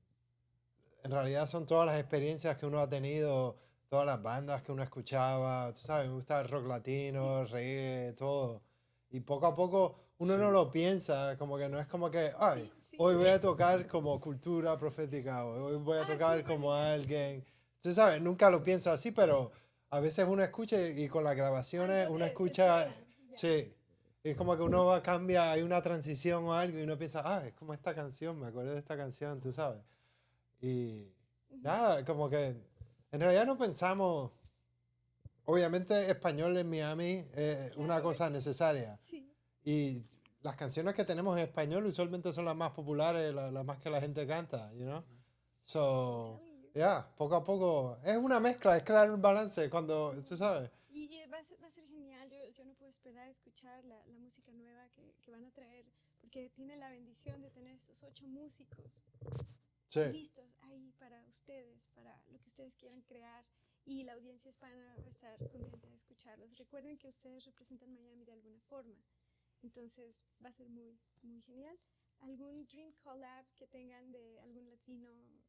realidad son todas las experiencias que uno ha tenido, todas las bandas que uno escuchaba, tú sabes, me gusta el rock latino, el reggae, todo. Y poco a poco uno no lo piensa, como que no es como que, ay, hoy voy a tocar como cultura profética, o hoy voy a tocar como alguien. Tú sabes, nunca lo pienso así, pero a veces uno escucha y con las grabaciones uno escucha, sí. es como que uno va, cambia, hay una transición o algo y uno piensa, ah, es como esta canción, me acuerdo de esta canción, tú sabes. Y nada, como que en realidad no pensamos, obviamente español en Miami es una Claro, cosa necesaria. Sí. Y las canciones que tenemos en español usualmente son las más populares, las más que la gente canta, you know? So, Telling you. yeah, poco a poco. Es una mezcla, es crear un balance cuando, tú sabes. Y va a ser genial. Yo no puedo esperar a escuchar la música nueva que van a traer, porque tiene la bendición de tener esos 8 músicos Sí. listos ahí para ustedes, para lo que ustedes quieran crear. Y la audiencia hispana va a estar contenta de escucharlos. Recuerden que ustedes representan Miami de alguna forma. Entonces va a ser muy, muy genial. ¿Algún dream collab que tengan de algún latino,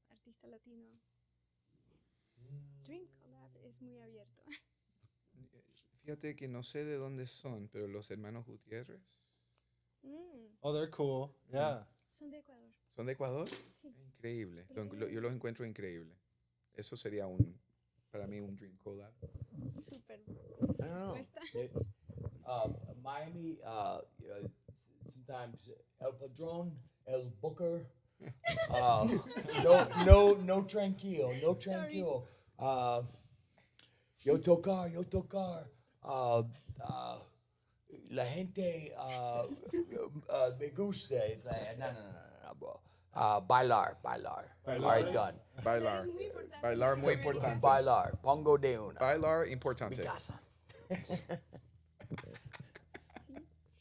artista latino? Dream collab es muy abierto. Fíjate que no sé de dónde son, pero los hermanos Gutiérrez. Oh, they're cool. Yeah. Son de Ecuador. ¿Son de Ecuador? Sí. Increíble. Pero Yo los encuentro increíble. Eso sería para mí un dream collab. Súper. I don't know. Respuesta. Miami, sometimes El Padrón, El Booker. No tranquilo, no tranquilo. Yo tocar. La gente me gusta. It's like, no, bro. Bailar. All right, done. Bailar. Es muy importante. Bailar muy importante. Bailar, pongo de una. Bailar Mi importante. casa. Sí.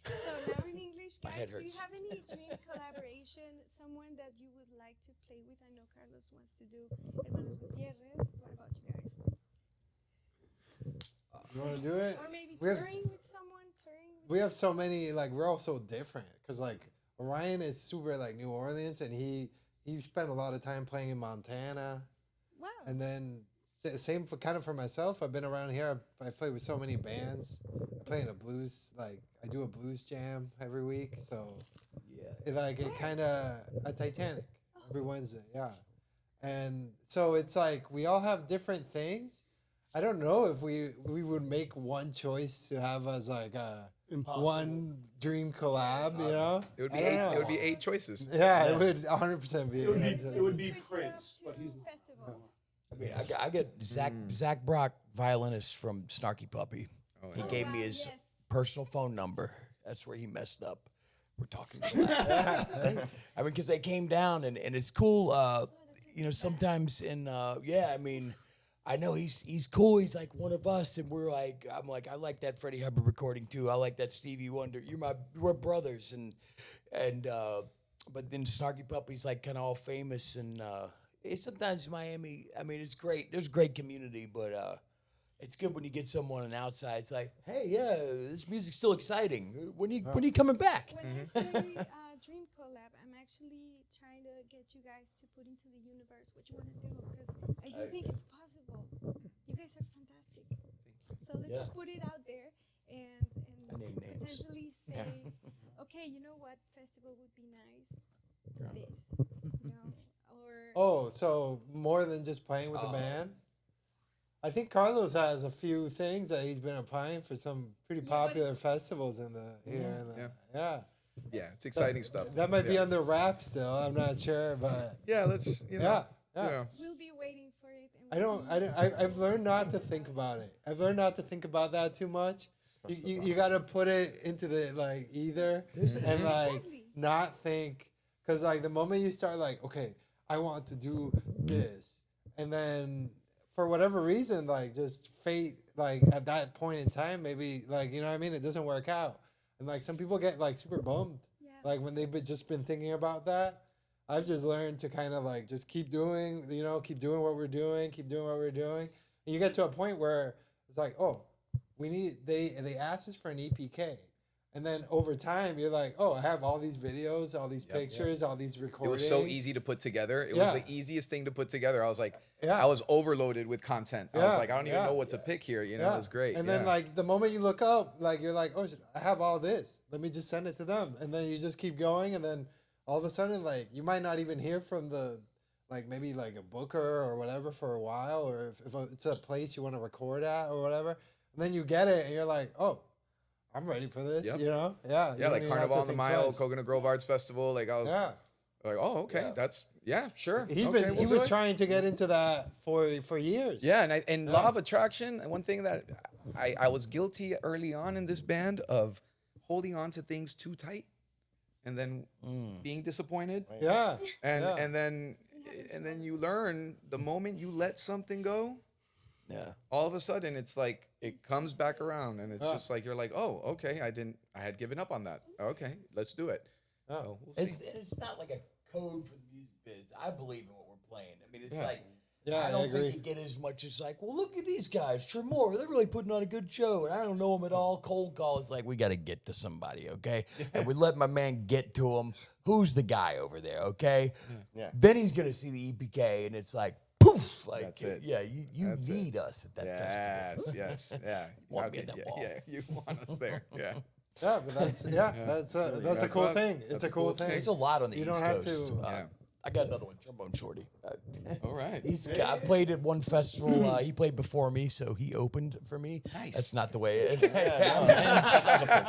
So now in English, My head guys, do you hurts. have any dream collaboration? Someone that you would like to play with? I know Carlos wants to do Hermanos Gutierrez. What about you guys? You want to do it? Or maybe We have- touring with someone? We have so many, like, we're all so different. Because, like, Orion is super, like, New Orleans, and he spent a lot of time playing in Montana. Wow. And then, same for kind of for myself. I've been around here. I play with so many bands. I play in a blues, like, I do a blues jam every week. So, Yeah. it kind of, a Titanic every Wednesday, yeah. And so it's like we all have different things. I don't know if we would make one choice to have as like a Impossible. one dream collab, you know? It would be I don't eight. know. It would be 8 choices. Yeah, it would 100% be. It would be, eight it would be Switch it up Prince, to but he's festivals. I mean, I get Zach Brock, violinist from Snarky Puppy. He yeah. gave me wow, his yes. personal phone number. That's where he messed up. We're talking. I mean, because they came down and it's cool. You know, sometimes I mean, I know he's cool. He's like one of us, and I'm like, I like that Freddie Hubbard recording too. I like that Stevie Wonder. We're brothers, but then Snarky Puppy's like kind of all famous, and it's sometimes Miami. I mean, it's great. There's a great community, but it's good when you get someone on the outside. It's like, hey, yeah, this music's still exciting. When you coming back? When I say dream collab, I'm actually trying to get you guys to put into the universe what you want to do because I do think it's possible. You guys are fantastic. So let's Yeah. just put it out there and I name names. potentially say, okay, you know what festival would be nice for this, you know, or Oh, so more than just playing with the band? I think Carlos has a few things that he's been applying for some pretty Yeah, but popular it's- festivals in the here. In the, yeah. Yeah, it's exciting stuff. That might be Yeah. under wraps still. I'm not sure, but Yeah, let's. You know, yeah, yeah. You know. we'll be waiting for it. And I've learned not to think about it. I've learned not to think about that too much. You got to put it into the like either and like Exactly. not think because like the moment you start like okay I want to do this and then for whatever reason like just fate like at that point in time maybe like you know what I mean it doesn't work out and like some people get like super bummed Yeah. like when they've just been thinking about that. I've just learned to kind of like just keep doing, you know, keep doing what we're doing, keep doing what we're doing. And you get to a point where it's like, oh, they asked us for an EPK. And then over time, you're like, oh, I have all these videos, all these pictures, all these It recordings. was so easy to put together. It Yeah. was the easiest thing to put together. I was like, Yeah. I was overloaded with content. I was Yeah, like, I don't even yeah. know what to pick here. You know, it was great. And yeah. then like the moment you look up, like you're like, oh, I have all this. Let me just send it to them. And then you just keep going. And then all of a sudden, like you might not even hear from the, like maybe like a booker or whatever for a while, or if it's a place you want to record at or whatever. And then you get it and you're like, oh, I'm ready for this. Yep. You know, yeah, you Yeah, don't like even have Carnival to on the think Mile, twice. Coconut Grove Arts Festival. Like I was Yeah, like, oh, okay, Yeah. that's sure. he okay, he we'll do was it. trying to get into that for years. Yeah, and law of attraction. And one thing that I was guilty early on in this band of holding on to things too tight, and then being disappointed. yeah, And yeah. and then you learn the moment you let something go, Yeah. all of a sudden it's like it comes back around, and it's Yeah. just like you're like, oh, okay, I had given up on that. Okay, let's do it. Yeah. So we'll see. It's not like a code for the music biz. I believe in what we're playing. I mean, it's Yeah. like Yeah, I I don't agree. think you get as much as like, well, look at these guys, Tremora. They're really putting on a good show, and I don't know them at all. Cold call. It's like we got to get to somebody, okay? And we let my man get to him. Who's the guy over there, okay? Yeah. Then he's gonna see the EPK, and it's like poof, like That's it. yeah, you That's it. need us at that festival. Yes, yeah. Want me Okay, at that yeah, wall. yeah, you want us there. Yeah. Yeah, but that's that's a That's cool us. thing. That's It's a a cool cool thing. thing. It's a lot on the You East don't have Coast. to- Yeah. I got another one, Trombone Shorty. All right. I played at one festival. He played before me, so he opened for me. Nice. That's not the way it.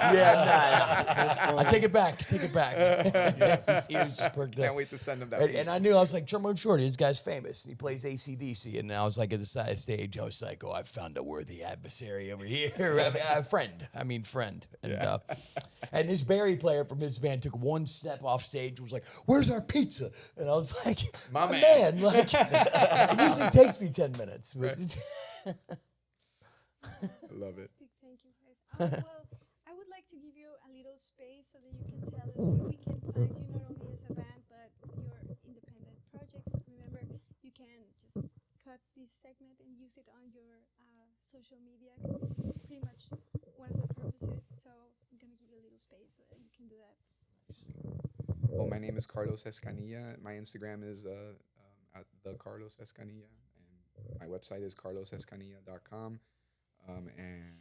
Yeah, I take it back. Take it back. He was just perked up. Can't wait to send them that. And, piece. and I knew I was like Trombone Shorty. This guy's famous. He plays AC/DC, and I was like at the side of the stage. I was like, "Oh, I found a worthy adversary over here, a friend. I mean, friend." And his Barry player from his band took one step off stage and was like, "Where's our pizza?" And I was like, My "My man." man, like it usually takes me 10 minutes." But I love it. Thank you, guys. Well, I would like to give you a little space so that you can tell us where we can find you, not only as a band, but your independent projects. Remember, you can just cut this segment and use it on your social media, because this is pretty much one of the purposes. So I'm going to give you a little space so that you can do that. Well, my name is Carlos Escanilla. My Instagram is at the Carlos Escanilla, and my website is carlosescanilla.com. And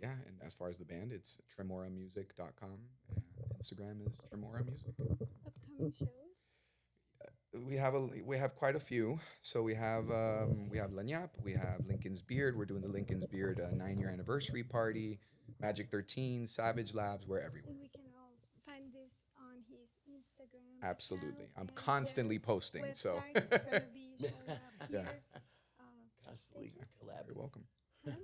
yeah, and as far as the band, it's tremoramusic.com, and Instagram is Tremora Music. Upcoming shows. We have quite a few. So we have Lanyap, we have Lincoln's Beard. We're doing the Lincoln's Beard 9-year anniversary party. Magic 13, Savage Labs. We're everywhere. And we can all find this on his Instagram. Absolutely, account, I'm and constantly their posting. So website is going to be showing up Yeah. here. constantly you're collaborating. welcome. Sam?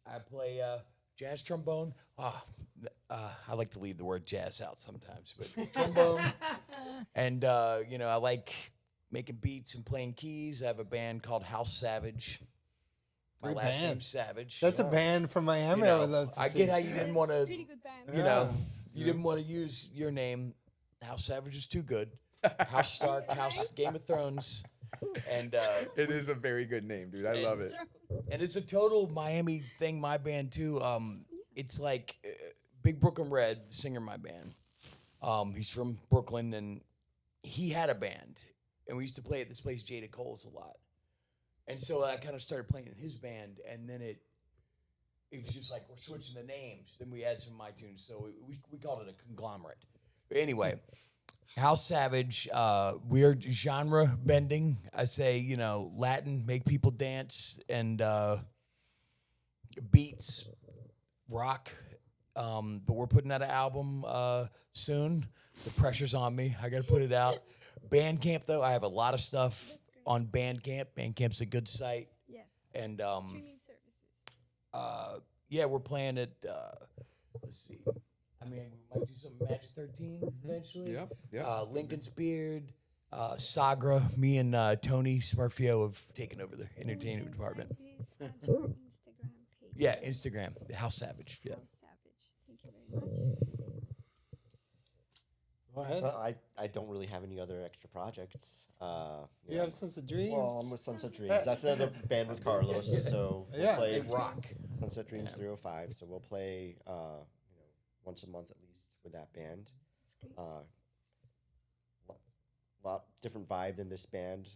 I play jazz trombone. I like to leave the word jazz out sometimes, but trombone. And I like making beats and playing keys. I have a band called House Savage. My Great last band. name's Savage. That's a band from Miami. You I know, would love to I see. get how you didn't want to. Pretty good band. You know, you didn't want to use your name. House Savage is too good. House Stark, House Game of Thrones, and It is a very good name, dude. I love it. it's a total Miami thing. My band too. It's like Big Brooklyn Red, the singer of my band. He's from Brooklyn, and he had a band, and we used to play at this place, Jada Cole's, a lot. And so I kind of started playing in his band, and then it was just like we're switching the names. Then we add some of my tunes, so we called it a conglomerate. But anyway, House Savage, weird genre bending. I say, Latin, make people dance, and beats, rock. But we're putting out an album soon. The pressure's on me. I got to put it out. Bandcamp, though, I have a lot of stuff on Bandcamp. Bandcamp's a good site. Yes. And Streaming services. we're playing at, let's see. I mean, we might do some Magic 13 eventually. Yep. Lincoln's Beard, Sagra. Me and Tony Smurfio have taken over the entertainment department. This on your Instagram page. Yeah, Instagram, House Savage. Yeah. House Savage. Thank you very much. Go ahead. I don't really have any other extra projects. You have Sense of Dreams. Well, I'm with Sunset Dreams. That's another band with Carlos. So we'll Yeah. play They rock. Sunset Dreams 305. So we'll play once a month at least with that band. That's great. Lot different vibe than this band.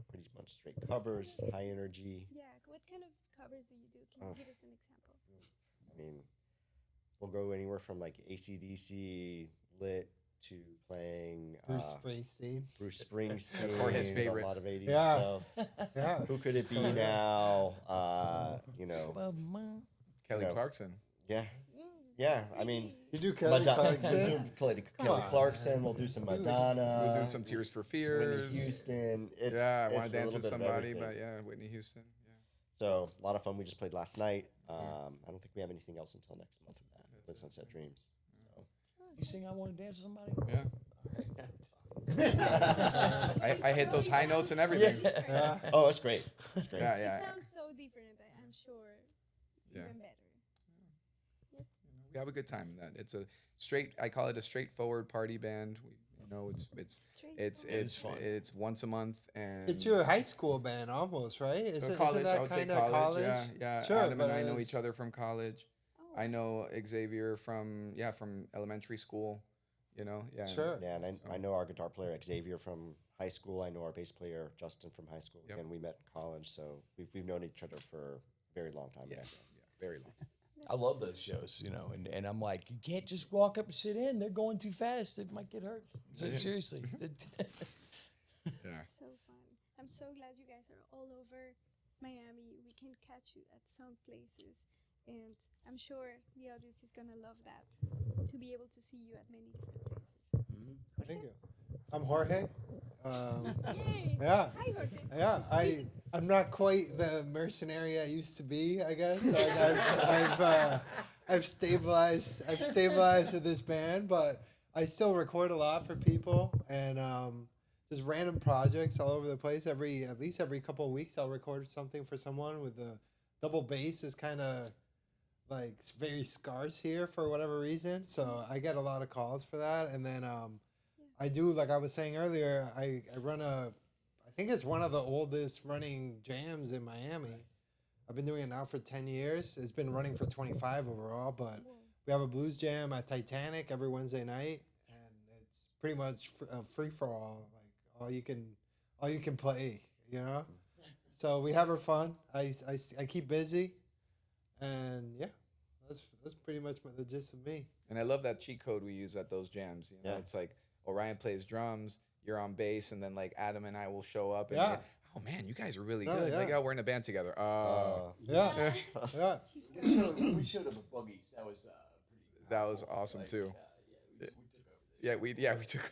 Pretty much straight covers, high energy. Yeah. What kind of covers do you do? Can you give us an example? I mean, we'll go anywhere from like AC/DC, Lit to playing Bruce Springsteen. Bruce Springsteen. That's Jorge's favorite. A lot of 80s Yeah. stuff. Yeah. Who could it be now? Kelly know, Clarkson. Yeah. Yeah. I mean, You do Kelly Madonna, Clarkson? Kelly on. Clarkson. We'll do some Madonna. We'll do some Tears for Whitney Fears. Houston. It's Yeah, I want it's to a dance little with bit of somebody, everything. but yeah, Whitney Houston. Yeah. So a lot of fun. We just played last night. I don't think we have anything else until next month with that. With Sunset Dreams. So. You sing "I Want to Dance with Somebody"? Yeah. I hit those high notes and everything. Yeah. Oh, that's great. That's great. Yeah, It yeah. sounds so different. I'm sure. Yeah. Even better. Yes. We have a good time. That it's a straight. I call it a straightforward party band. It's once a month, and It's your high school band almost, right? Isn't college. I that would say kind of college. Yeah, yeah. Sure, Adam and but I know it's- each other from college. Oh, I know Xavier from elementary school. Yeah. Sure. Yeah, and I know our guitar player Xavier from high school. I know our bass player Justin from high school. Yep. Again, we met in college, so we've known each other for a very long time. Yeah, now. yeah, very long. I love those shows, and I'm like, you can't just walk up and sit in. They're going too fast. It might get hurt. So seriously. Yeah. so fun. I'm so glad you guys are all over Miami. We can catch you at some places. And I'm sure the audience is going to love that, to be able to see you at many different places. Thank you. I'm Jorge. Yay! Yeah. Hi, Jorge. Yeah, I'm not quite the mercenary I used to be. I guess like I've stabilized with this band, but I still record a lot for people and just random projects all over the place. At least every couple of weeks, I'll record something for someone. With the double bass is kind of like very scarce here for whatever reason, so I get a lot of calls for that. And then I do, like I was saying earlier, I run I think it's one of the oldest running jams in Miami. I've been doing it now for 10 years. It's been running for 25 overall, but we have a blues jam at Titanic every Wednesday night, and it's pretty much a free for all, like all you can play, So we have our fun. I keep busy, and yeah, that's pretty much the gist of me. And I love that cheat code we use at those jams. Yeah. It's like Orion plays drums, you're on bass, and then like Adam and I will show up. And Yeah. oh man, you guys are really No, good. yeah. Like, oh, we're in a band together. Yeah, yeah. we showed up at Boogies. That was pretty. That was awesome too. We took over. We took.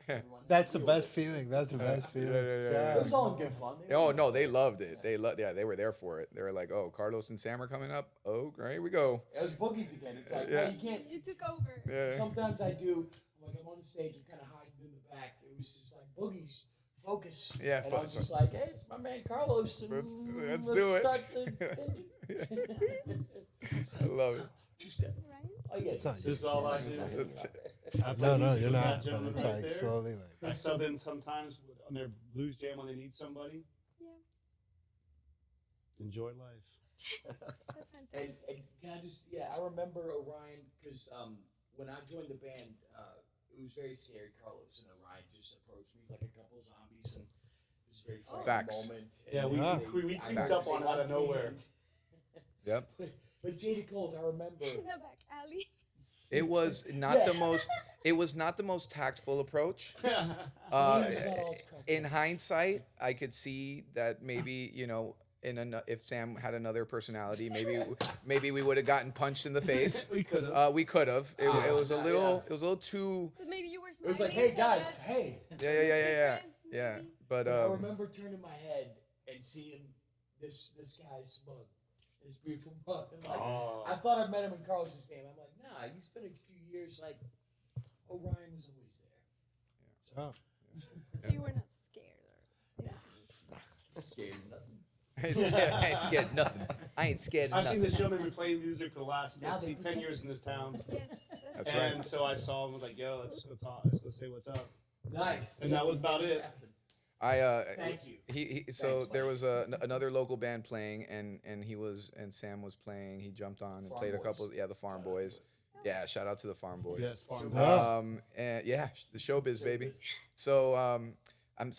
Yeah. That's the best feeling. That's the best feeling. yeah. It was all in good fun. Oh no, they loved it. They were there for it. They were like, "Oh, Carlos and Sam are coming up. Oh, here we go." It was Boogies again. It's like, Yeah. well, you can't. You took over. Yeah. Sometimes I do. I'm on the stage. I'm kind of hiding in the back. It was just like Boogies. Focus. Yeah, and I was focus. just like, hey, it's my man Carlos. And Let's do it. start the- I love it. Two-step. Right? Oh, yeah. It's not This is all I do. That's it. No, you're not. That But gentleman it's right like there. slowly, like I sub in sometimes on their blues jam when they need somebody. Yeah. Enjoy life. That's fantastic. And can I just, I remember Orion, because when I joined the band, it was very scary. Carlos and Orion just approached me like a couple of zombies, and it was a very frightening Facts. moment. Yeah, And we they- creeped I up on out of they wanted nowhere. me, Yep. But JD Coles, I remember. In the back alley. It was not the most. It was not the most tactful approach. In hindsight, I could see that maybe if Sam had another personality, maybe we would have gotten punched in the face. We could have. We could have. It was a little too. But maybe you were It smiling. was like, hey so guys, that- hey. Yeah. But I remember turning my head and seeing this guy's mug, this beautiful mug. And like, I thought I met him in Carlos's band. I'm like, nah, you spent a few years like Orion was always there. oh. So you were not scared or Scared of nothing. I ain't scared of nothing. I ain't scared of I've seen nothing. this gentleman been playing music for the last Now they 10 years in this town. Yes, That's And right. so I saw him, was like, yo, let's go talk. Let's go say what's up. Nice. And that was about it. Thank you. So Thanks, there buddy. was another local band playing, and Sam was playing. He jumped on and Farm played a Boys. couple. Yeah, the Farm Boys. Yeah, shout out to the Farm Boys. Yes, farm. And yeah, the showbiz baby. So I'm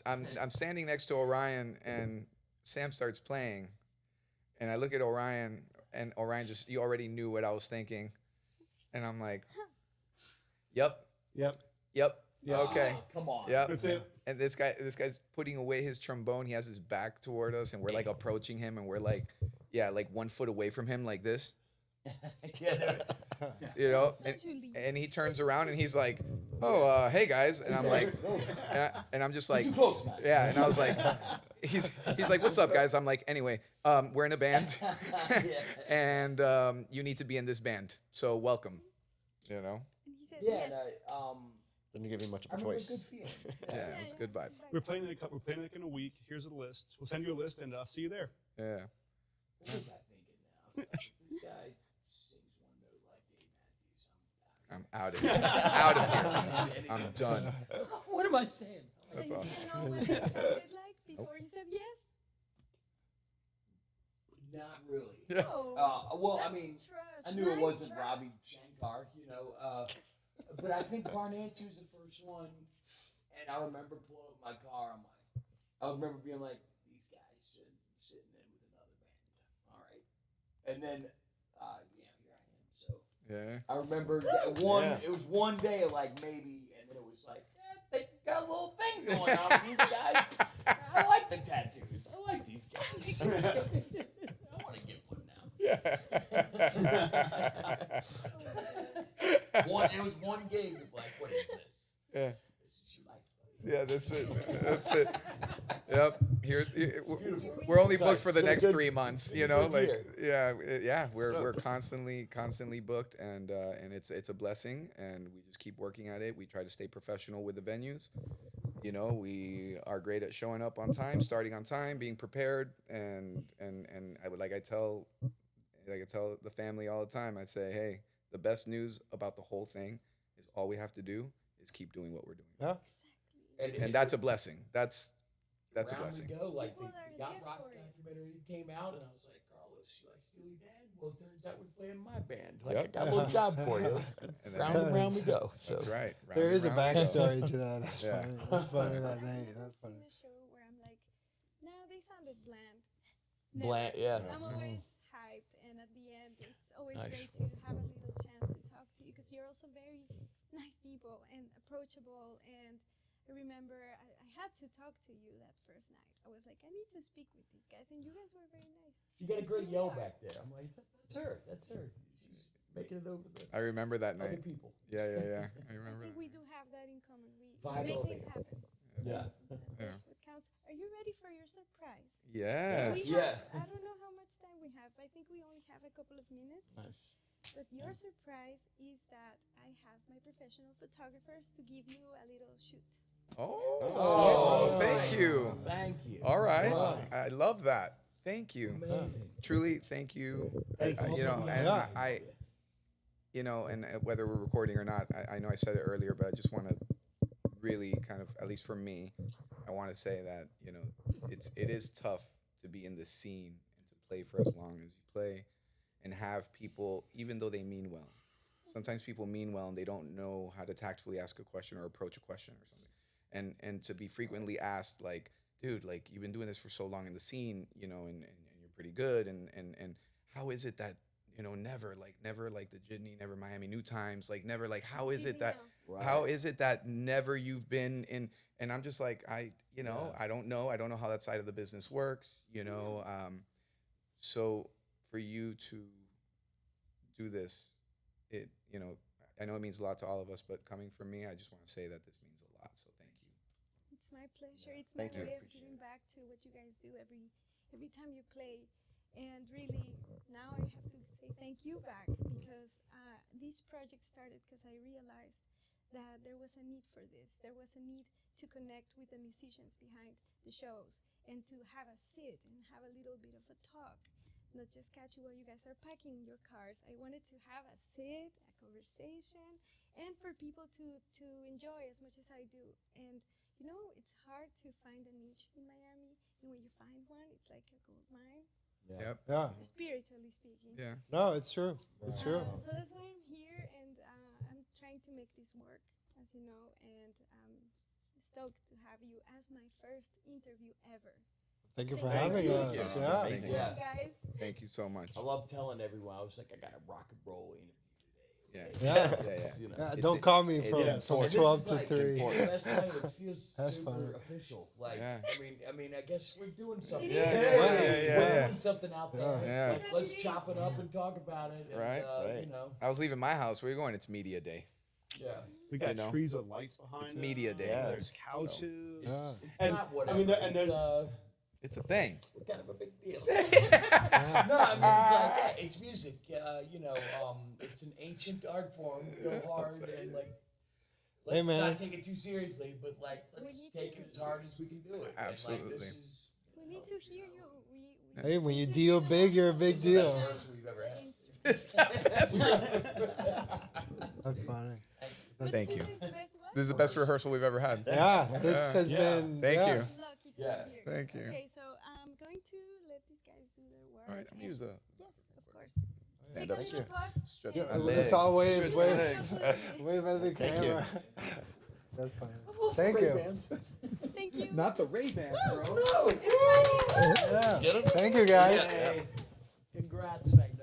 standing next to Orion, and Sam starts playing, and I look at Orion, and Orion he already knew what I was thinking, and I'm like, yep, Yep. okay, Oh, come on. yep. That's it. And this guy's putting away his trombone. He has his back toward us, and we're like approaching him, and we're like yeah, like 1 foot away from him, like this. Yeah. You know, Don't you leave. and he turns around and he's like, "Oh, hey guys," and I'm like, and I'm just like, Too close, man. yeah, and I was like, he's like, "What's up, guys?" I'm like, "Anyway, we're in a band, and you need to be in this band, so welcome." You know, And he said Yeah, yes. no, Didn't give you much I of a remember choice. good feeling. yeah, it was a good vibe. We're playing in a week. Here's a list. We'll send you a list, and I'll see you there. Yeah, What was I thinking now? I was like, this guy sings one note like Dave Matthews. I'm out of here, out of here. I'm done. What am I saying? So That's you awesome. didn't know what it sounded like before you said yes? Not really. Yeah. Oh, Well, I that's mean, trust, I knew it blind wasn't trust. Ravi Shankar, but I think Barnancy was the first one, and I remember pulling up my car. I remember being like, these guys should be sitting in with another band, all right. And then, here I am. So Yeah. I remember that one. Yeah. It was one day, like maybe, and then it was like, they got a little thing going on with these guys. I like the tattoos. I like these guys. I want to get one now. It was one gig of like, what is this? Yeah. This is your life, Yeah, that's it. That's it. Yep. We're only booked for the next 3 months. You know, like we're constantly booked, and it's a blessing, and we just keep working at it. We try to stay professional with the venues. You know, we are great at showing up on time, starting on time, being prepared, and I tell the family all the time. I say, hey, the best news about the whole thing is all we have to do is keep doing what we're doing. Yeah. And that's a blessing. That's a round blessing. we go, like People the are Yacht there Rock for it. documentary came out, and I was like, Carlos, you like Steely Dan? Well, it turns out we're playing my band. Like, Yep. I got a little job for you. And Round then- and round we go. So. That's right. Round There and is a round we go. backstory to that. That's Yeah. funny. That's funny that night. I've That's seen funny. a show where I'm like, no, they sounded bland. Bland, yeah. I'm always hyped, and at the end, it's always Nice. great to have a little chance to talk to you because you're also very nice people and approachable. And I remember I had to talk to you that first night. I was like, I need to speak with these guys, and you guys were very nice. You got a great So we yell are. back there. I'm like, that's her. That's her. She's making it over the I remember that other night. people. Yeah. I I remember think that. we do have that in common. We Vibe make elevator. things happen. Yeah. That's what counts. Are you ready for your surprise? Yes. We Yeah. have, I don't know how much time we have. I think we only have a couple of minutes. Nice. But your surprise is that I have my professional photographers to give you a little shoot. Oh, thank nice. you. Thank you. All right. Wow. I love that. Thank you. Amazing. Truly, thank you. Thank you. You know, and Yeah. and whether we're recording or not, I know I said it earlier, but I just want to really kind of, at least for me, I want to say that, you know, it is tough to be in this scene and to play for as long as you play and have people, even though they mean well. Sometimes people mean well and they don't know how to tactfully ask a question or approach a question or something. And to be frequently asked, like, dude, like, you've been doing this for so long in the scene, you know, and you're pretty good. And how is it that, you know, never like the Jitney, never Miami New Times, like never, like, how is it that, Right. how is it that never you've been in, and I'm just like, I don't know how that side of the business works, you know? So for you to do this, you know, I know it means a lot to all of us, but coming from me, I just want to say that this means a lot. So thank you. It's my pleasure. It's my Thank you. way of giving back to what you guys do every time you play. And really, now I have to say thank you back because this project started because I realized that there was a need for this. There was a need to connect with the musicians behind the shows and to have a sit and have a little bit of a talk. Not just catch you while you guys are packing your cars. I wanted to have a sit, a conversation, and for people to enjoy as much as I do. And you know, it's hard to find a niche in Miami, and when you find one, it's like a gold mine, Yep. Yeah. spiritually speaking. Yeah. No, it's true. It's true. So that's why I'm here, and I'm trying to make this work, as you know, and I'm stoked to have you as my first interview ever. Thank you for Thank having you. us. Yeah. Yeah. Amazing. Thank Yeah. you guys. Thank you so much. I love telling everyone. I was like, I got a rock and roll interview today. It Yeah. Yeah. You know. Yeah, It's don't a- call me it's from important. And this 12 is to like 3. the best time. It feels That's super funny. official. Like, Yeah. I mean, I guess we're doing something. Yeah, Yeah, yeah, yeah, yeah, We're yeah. doing something out there. Yeah. Like, let's chop it up and talk about it. And, Right. Right. You know, I was leaving my house. Where are you going? It's media day. yeah. We got You know. trees with lights behind It's them. media day. Yeah. There's couches. Yeah. It's And- not whatever. I mean, and it's, then- It's a thing. kind of a big deal. No, I mean, it's like, yeah, it's music. You know, it's an ancient art form. Go hard and like, let's Hey, man. not take it too seriously, but like, let's need take to- it as hard as we can do it. Absolutely. And, like, this is We need to hear you. Hey, when you deal big, you're a big the best deal. rehearsal we've ever had. It's the best. That's funny. Thank you. This is the best one? This is the best rehearsal we've ever had. Yeah, this has Yeah. been. Thank yeah. you. Lucky to Yeah. be here. Thank you. Okay, so I'm going to let these guys do their work. All right, I'm gonna use the. Yes, of course. Stand Take up a straight. pause. Stretch and- my Let's legs. all wave, Stretch my wave. legs. Wave at the Thank you. camera. That's funny. Thank you. Thank you. Not the Ray-Bans, bro. Everybody. Yeah. Get 'em? Thank you, guys. Hey, congrats, man.